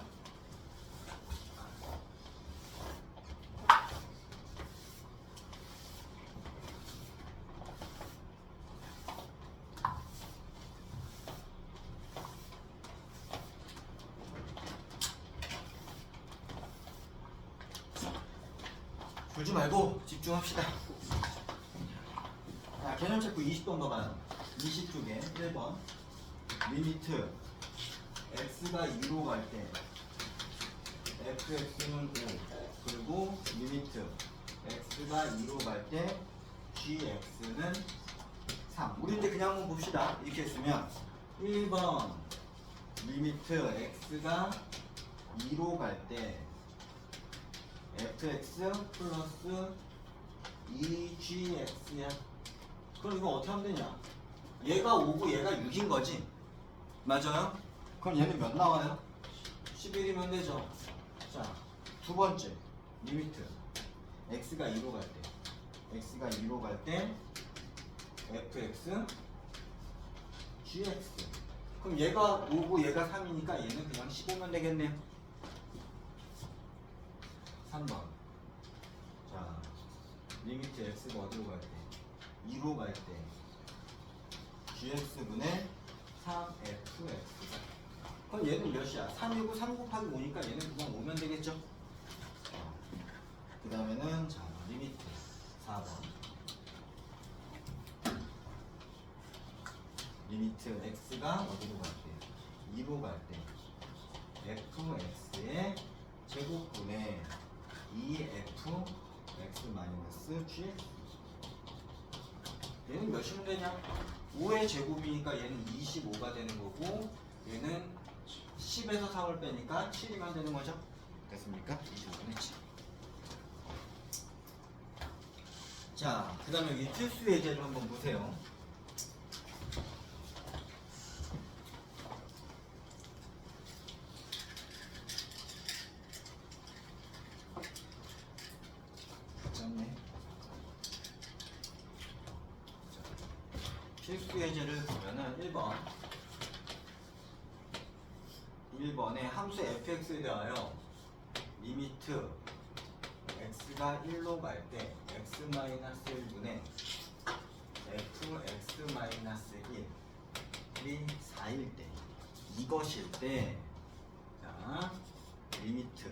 Speaker 1: 불지 말고 집중합시다. 자, 개념 체크 20번 봐봐요. 20쪽에 1번 리미트 x가 2로 갈 때 fx는 5 그리고 리미트 x가 2로 갈 때 gx는 3. 우리 이제 그냥 한번 봅시다. 이렇게 했으면 1번 리미트 x가 2로 갈 때 fx 플러스 2gx야. 그럼 이거 어떻게 하면 되냐? 얘가 5고 얘가 6인 거지? 맞아요? 그럼 얘는 몇 나와요? 11이면 되죠. 자, 두 번째 리미트 x가 2로 갈 때 fx gx 그럼 얘가 5고 얘가 3이니까 얘는 그냥 15면 되겠네요. 3번. 자, 리미트 x가 어디로 갈 때? 2로 갈 때 gx분의 3fx가. 그럼 얘는 몇이야? 3이고 3 곱하기 5니까 얘는 그냥 5면 되겠죠? 그 다음에는 자, 리미트 4번. 리미트 x가 어디로 갈 때? 2로 갈 때 fx의 제곱분의 2f x 마이너스 g. 얘는 몇이면 되냐? 5의 제곱이니까 얘는 25가 되는 거고 얘는 10에서 3을 빼니까 7이면 되는 거죠? 됐습니까? 25분의 7. 자, 그 다음에 여기 필수 예제를 한번 보세요. 맞네. 필수 예제를 보면은 1번에 함수 fx에 대하여 리미트 x가 1로 갈 때 x-1분의 fx-1이 4일 때 이것일 때 자, 리미트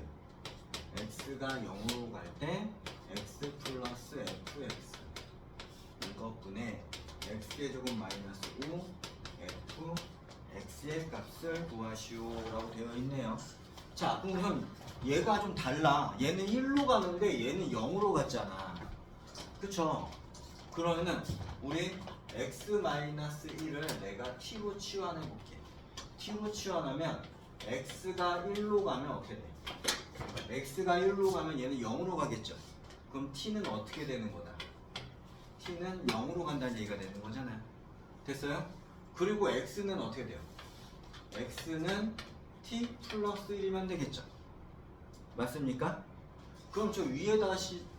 Speaker 1: x가 0으로 갈 때 x 플러스 fx 이것분의 x의 제곱 마이너스 5 f x의 값을 구하시오라고 되어 있네요. 자, 그럼 얘가 좀 달라. 얘는 1로 가는데 얘는 0으로 갔잖아. 그쵸? 그러면은 우리 x-1을 내가 t로 치환해 볼게. t로 치환하면 x가 1로 가면 어떻게 돼? x가 1로 가면 얘는 0으로 가겠죠? 그럼 t는 어떻게 되는 거다? t는 0으로 간다는 얘기가 되는 거잖아요. 됐어요? 그리고 x는 어떻게 돼요? x는 t 플러스 1이면 되겠죠? 맞습니까? 그럼 저 위에다가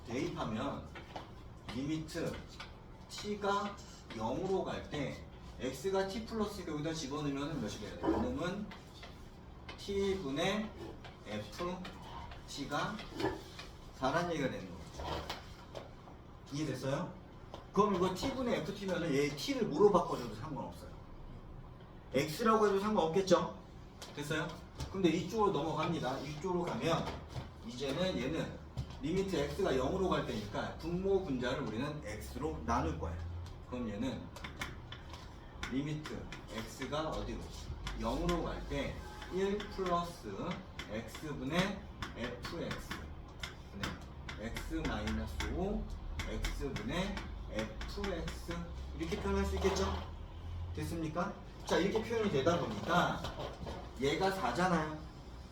Speaker 1: 대입하면 리미트 t가 0으로 갈 때 x가 t 플러스 1 여기다 집어넣으면 몇이 돼야 돼요? 이놈은 t분의 f t가 4란 얘기가 되는 거죠. 이해됐어요? 그럼 이거 t분의 ft면은 얘 t를 뭐로 바꿔줘도 상관없어요. x라고 해도 상관없겠죠? 됐어요? 근데 이쪽으로 넘어갑니다. 이쪽으로 가면 이제는 얘는 리미트 x가 0으로 갈 때니까 분모 분자를 우리는 x로 나눌 거야. 그럼 얘는 리미트 x가 어디로? 0으로 갈 때 1 플러스 x분의 fx 분의 x 마이너스 5 x분의 fx 이렇게 표현할 수 있겠죠? 됐습니까? 자, 이렇게 표현이 되다 보니까 얘가 4잖아요.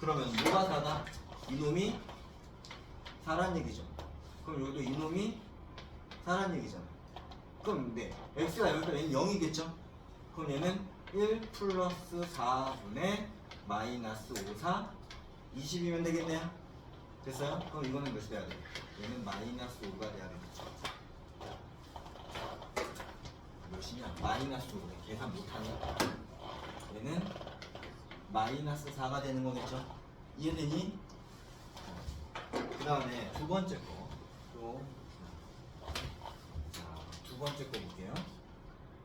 Speaker 1: 그러면 뭐가 4다? 이놈이 4란 얘기죠. 그럼 여기도 이놈이 4란 얘기잖아. 그럼 네, x가 여기다 얘는 0이겠죠? 그럼 얘는 1 플러스 4분의 마이너스 5, 4 20이면 되겠네요. 됐어요? 그럼 이거는 몇이 돼야 돼? 얘는 마이너스 5가 돼야 되겠죠. 몇이냐? 마이너스 5네. 계산 못하냐? 얘는 마이너스 4가 되는 거겠죠? 이해되니? 그 다음에 두 번째 거. 또, 자, 두 번째 거 볼게요.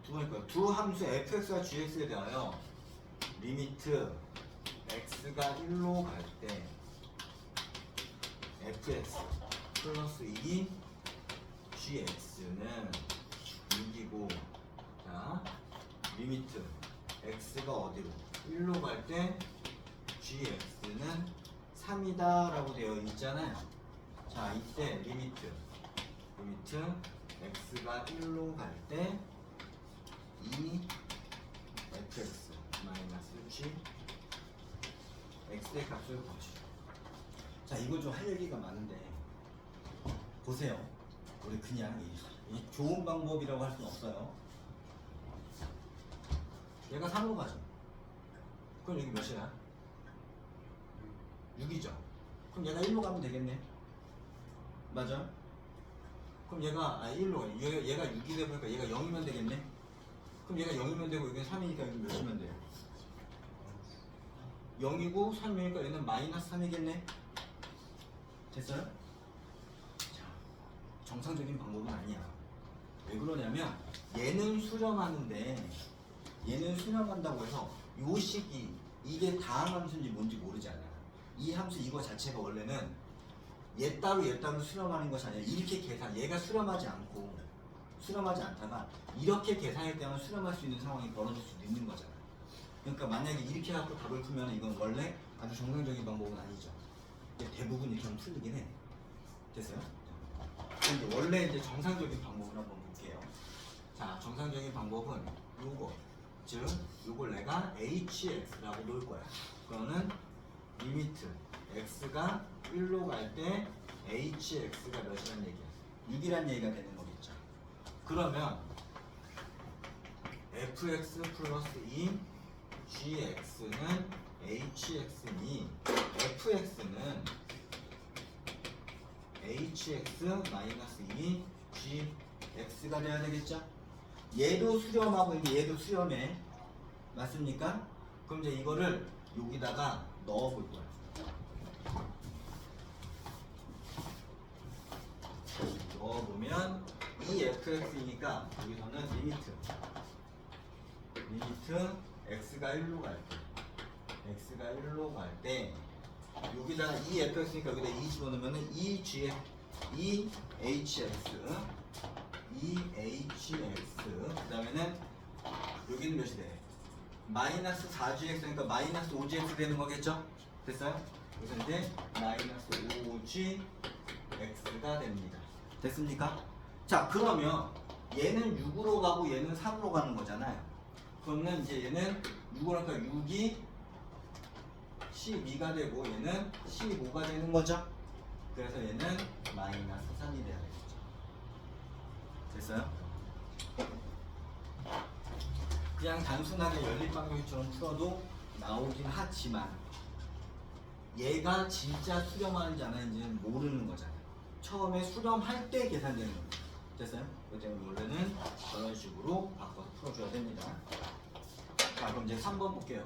Speaker 1: 두 번째 거. 두 함수 fx와 gx에 대하여 리미트 x가 1로 갈 때 fx 플러스 2 gx는 6이고 자 리미트 x가 어디로? 1로 갈 때 gx는 3이다 라고 되어 있잖아요. 자 이때 리미트 x가 1로 갈 때 2 fx 마이너스 g x의 값을 구하시죠. 자 이거 좀 할 얘기가 많은데 보세요. 우리 그냥 이 좋은 방법이라고 할 수는 없어요. 얘가 3로 가죠. 그럼 여기 몇이야? 6이죠. 그럼 얘가 1로 가면 되겠네. 맞아? 그럼 얘가 1로 가요. 얘가 6이 되보니까 얘가 0이면 되겠네. 그럼 얘가 0이면 되고 여기는 3이니까 여기 몇이면 돼요? 0이고 3이니까 얘는 마이너스 3이겠네. 됐어요? 자, 정상적인 방법은 아니야. 왜 그러냐면 얘는 수렴하는데 얘는 수렴한다고 해서 요 식이 이게 다음 함수인지 뭔지 모르잖아. 이 함수 이거 자체가 원래는 얘 따로 수렴하는 것이 아니라 이렇게 계산, 얘가 수렴하지 않다가 이렇게 계산할 때만 수렴할 수 있는 상황이 벌어질 수도 있는 거잖아. 그러니까 만약에 이렇게 갖고 답을 풀면 이건 원래 아주 정상적인 방법은 아니죠. 대부분 이렇게 하면 틀리긴 해. 됐어요? 근데 원래 이제 정상적인 방법을 한번 볼게요. 자, 정상적인 방법은 요거, 즉 요걸 내가 hx라고 놓을 거야. 그거는 리미트 x가 1로 갈 때 hx가 몇이란 얘기야? 6이란 얘기가 되는 거겠죠. 그러면 fx 플러스 2 gx는 hx니 fx는 hx 마이너스 2 gx가 돼야 되겠죠? 얘도 수렴하고 얘도 수렴해. 맞습니까? 그럼 이제 이거를 여기다가 넣어 볼 거야. 넣어보면 이 fx이니까 여기서는 리미트 x가 1로 갈 때 여기다가 이 fx니까 여기다 2 집어넣으면 이 hx 그 다음에는 여기는 몇이 돼? 마이너스 4gx니까 마이너스 5gx 되는 거겠죠? 됐어요? 그래서 이제 마이너스 5gx가 됩니다. 됐습니까? 자, 그러면 얘는 6으로 가고 얘는 3으로 가는 거잖아요. 그러면 이제 얘는 6으로 가니까 6이 12가 되고 얘는 15가 되는 거죠. 그래서 얘는 마이너스 3이 돼야 되겠죠. 됐어요? 그냥 단순하게 연립방정식처럼 풀어도 나오긴 하지만 얘가 진짜 수렴하는지 안 하는지는 모르는 거잖아요. 처음에 수렴할 때 계산되는 겁니다. 됐어요? 그렇기 때문에 원래는 저런 식으로 바꿔서 풀어줘야 됩니다. 자, 그럼 이제 3번 볼게요.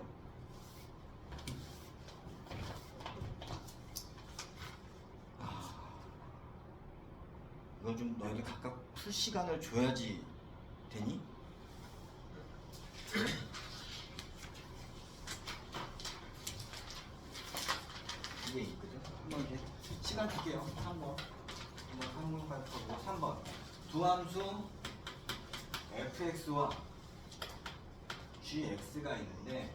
Speaker 1: 이건 좀 너희들 각각 풀 시간을 줘야지 되니? 이게 있거든. 한번 이렇게 시간 줄게요. 3번. 한번 3번 가고 3번. 두 함수 fx와 gx가 있는데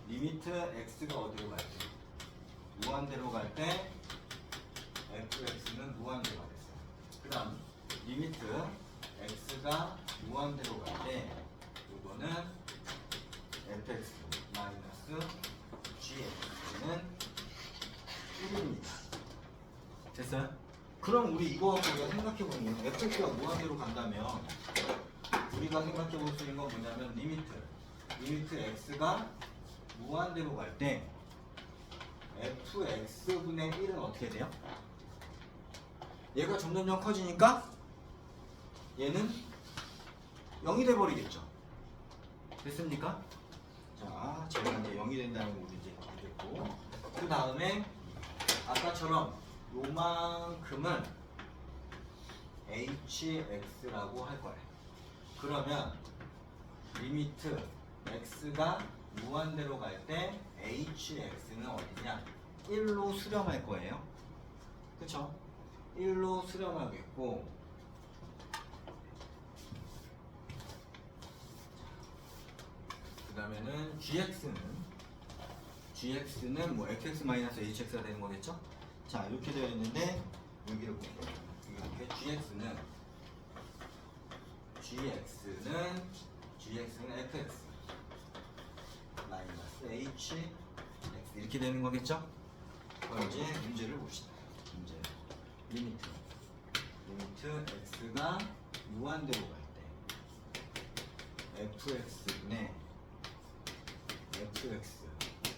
Speaker 1: 리미트 x가 어디로 갈 때? 무한대로 갈 때 fx는 무한대가 됐어요. 그 다음 리미트 x가 무한대로 갈 때 이거는 fx 마이너스 gx는 1입니다. 됐어요? 그럼 우리 이거 갖고 우리가 생각해보는 건 fx가 무한대로 간다면 우리가 생각해볼 수 있는 건 뭐냐면 리미트 x가 무한대로 갈 때 fx분의 1은 어떻게 돼요? 얘가 점점점 커지니까 얘는 0이 돼버리겠죠. 됐습니까? 자, 제가 이제 0이 된다는 거 우리 이제 알겠고, 그 다음에 아까처럼 요만큼은 hx라고 할 거예요. 그러면 리미트 x가 무한대로 갈 때 hx는 어디냐? 1로 수렴할 거예요. 그쵸? 1로 수렴하겠고, 그 다음에는 gx는 뭐 fx-hx가 되는 거겠죠? 자, 이렇게 되어 있는데 여기를 볼게요. 이렇게 gx는 fx 마이너스 hx 이렇게 되는 거겠죠? 그럼 이제 문제를 봅시다. 문제 리미트 x가 무한대로 갈 때 fx분의 fx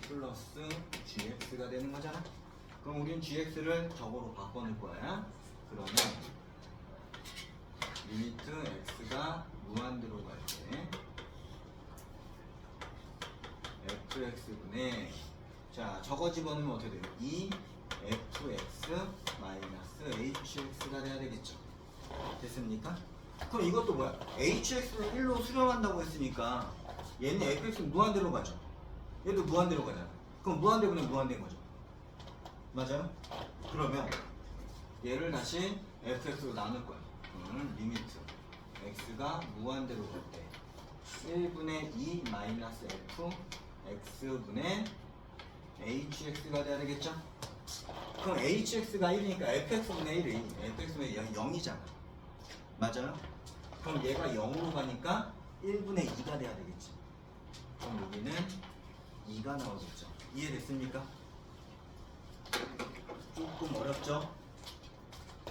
Speaker 1: 플러스 gx가 되는 거잖아. 그럼 우린 gx를 저거로 바꿔놓을 거야. 그러면 리미트 x가 무한대로 갈 때 fx분의 자, 저거 집어넣으면 어떻게 돼요? 2fx 마이너스 hx가 돼야 되겠죠. 됐습니까? 그럼 이것도 뭐야? hx를 1로 수렴한다고 했으니까 얘는 fx는 무한대로 가죠. 얘도 무한대로 가잖아. 그럼 무한대분은 무한대인 거죠. 맞아요? 그러면 얘를 다시 fx로 나눌 거야. 리미트 x가 무한대로 갈 때 1분의 2 마이너스 f x분의 hx가 돼야 되겠죠? 그럼 hx가 1이니까 fx분의 1이 fx분의 0이잖아. 맞아요? 그럼 얘가 0으로 가니까 1분의 2가 돼야 되겠지. 그럼 여기는 2가 나오겠죠. 이해됐습니까? 조금 어렵죠?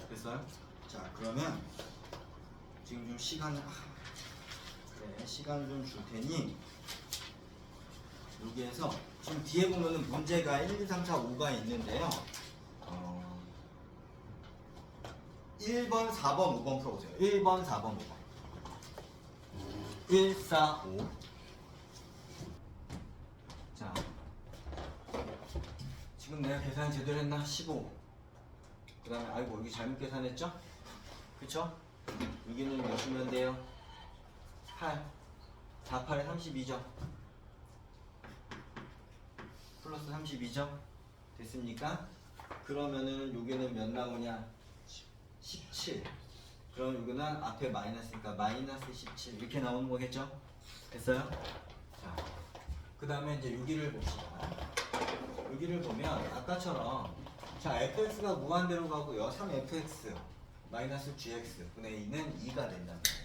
Speaker 1: 됐어요? 자, 그러면 지금 좀 시간을 좀 줄 테니 여기에서 지금 뒤에 보면은 문제가 1, 2, 3, 4, 5가 있는데요. 1번, 4번, 5번 풀어보세요. 1번, 4번, 5번. 1, 4, 5. 자, 지금 내가 계산 제대로 했나? 15. 그 다음에 아이고 여기 잘못 계산했죠? 그쵸? 여기는 몇이면 돼요? 8. 4, 8에 32죠? 플러스 32죠? 됐습니까? 그러면은 여기는 몇 나오냐? 17. 그럼 여기는 앞에 마이너스니까 마이너스 17 이렇게 나오는 거겠죠? 됐어요? 자, 그 다음에 이제 여기를 봅시다. 여기를 보면 아까처럼 자, fx가 무한대로 가고요. 3fx 마이너스 gx 분의 2는 2가 된다는 거예요.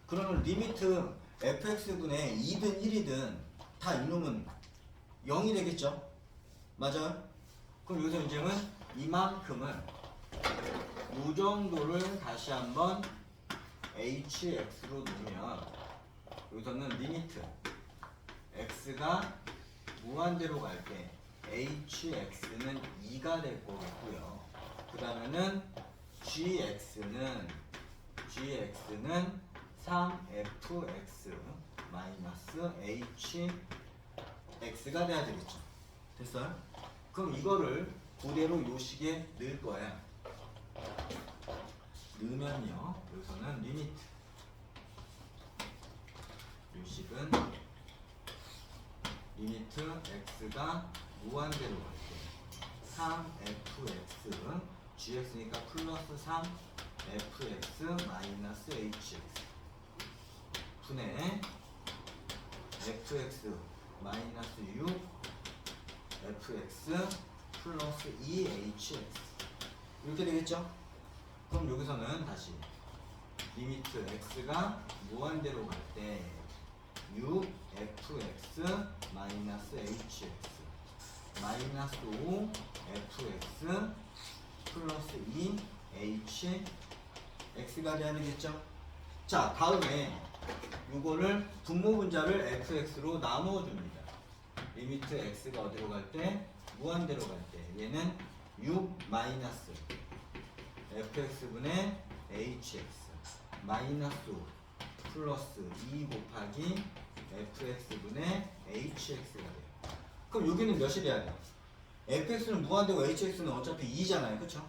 Speaker 1: 그러면 리미트 fx분의 2든 1이든 다 이놈은 0이 되겠죠? 맞아요? 그럼 여기서 이제는 이만큼을 이 정도를 다시 한번 hx로 놓으면 여기서는 리미트 x가 무한대로 갈 때 hx는 2가 될 거겠고요. 그 다음에는 gx는 3fx 마이너스 hx가 돼야 되겠죠. 됐어요? 그럼 이거를 그대로 요 식에 넣을 거야. 넣으면요, 여기서는 리미트 요 식은 리미트 x가 무한대로 갈 때 3fx gx니까 플러스 3fx 마이너스 hx 분의 fx 마이너스 6 fx 플러스 2hx 이렇게 되겠죠? 그럼 여기서는 다시 리미트 x가 무한대로 갈 때 6fx 마이너스 hx 마이너스 5fx 플러스 2hx가 돼야 되겠죠? 자, 다음에 이거를 분모분자를 fx로 나누어 줍니다. 리미트 x가 어디로 갈 때? 무한대로 갈 때 얘는 6 마이너스 fx분의 hx 마이너스 5 플러스 2 곱하기 fx분의 hx가 돼요. 그럼 여기는 몇이 돼야 돼요? fx는 무한대고 hx는 어차피 2잖아요. 그쵸?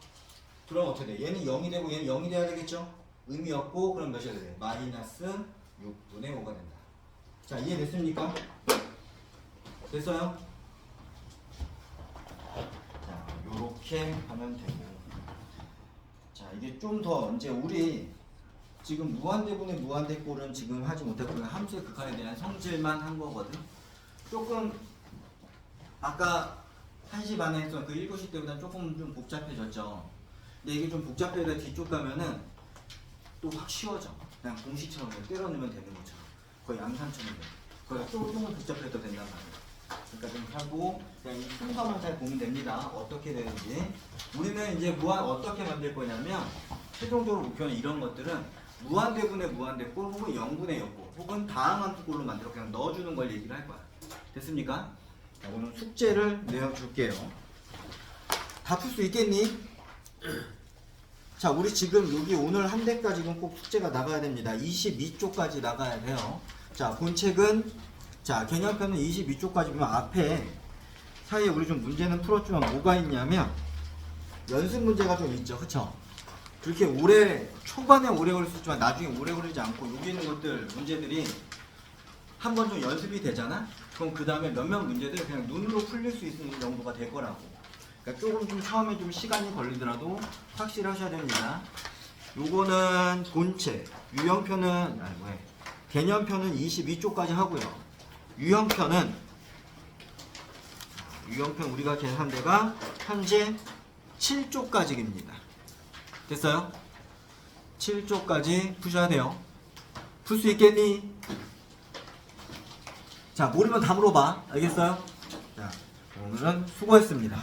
Speaker 1: 그럼 어떻게 돼? 얘는 0이 되고 얘는 0이 돼야 되겠죠? 의미 없고 그럼 몇이 돼야 돼? 마이너스 6분의 5가 된다. 자, 이해됐습니까? 됐어요? 자, 요렇게 하면 되고. 자, 이게 좀 더 이제 우리 지금 무한대분의 무한대꼴은 지금 하지 못했고 함수의 극한에 대한 성질만 한 거거든. 조금 아까 1시 반에 했던 그 1교시 때보다 조금 좀 복잡해졌죠. 근데 이게 좀 복잡해서 뒤쪽 가면은 또 확 쉬워져. 그냥 공식처럼 때려 넣으면 되는 것처럼. 거의 암산처럼 돼. 거의 조금은 복잡해도 된단 말이야. 그러니까 좀 하고 그냥 이 순서만 잘 보면 됩니다. 어떻게 되는지. 우리는 이제 어떻게 만들 거냐면 최종적으로 목표는 이런 것들은 무한대분의 무한대꼴 혹은 0분의 0꼴 혹은 다항함수 꼴로 만들어 그냥 넣어주는 걸 얘기를 할 거야. 됐습니까? 자, 오늘 숙제를 내어줄게요. 다 풀 수 있겠니? 자, 우리 지금 여기 오늘 한 대까지는 꼭 숙제가 나가야 됩니다. 22쪽까지 나가야 돼요. 자, 본책은 자, 개념편은 22쪽까지 보면 앞에 사이에 우리 좀 문제는 풀었지만 뭐가 있냐면 연습 문제가 좀 있죠. 그쵸? 그렇게 오래 초반에 오래 걸릴 수 있지만 나중에 오래 걸리지 않고 여기 있는 것들 문제들이 한번 좀 연습이 되잖아? 그럼 그 다음에 몇몇 문제들 그냥 눈으로 풀릴 수 있는 정도가 될 거라고. 그러니까 조금 좀 처음에 좀 시간이 걸리더라도 확실히 하셔야 됩니다. 요거는 본체, 유형표는 개념표는 22쪽까지 하고요. 유형편 우리가 계산한 데가 현재 7쪽까지입니다. 됐어요? 7쪽까지 푸셔야 돼요. 풀 수 있겠니? 자, 모르면 다 물어봐. 알겠어요? 자, 오늘은 수고했습니다.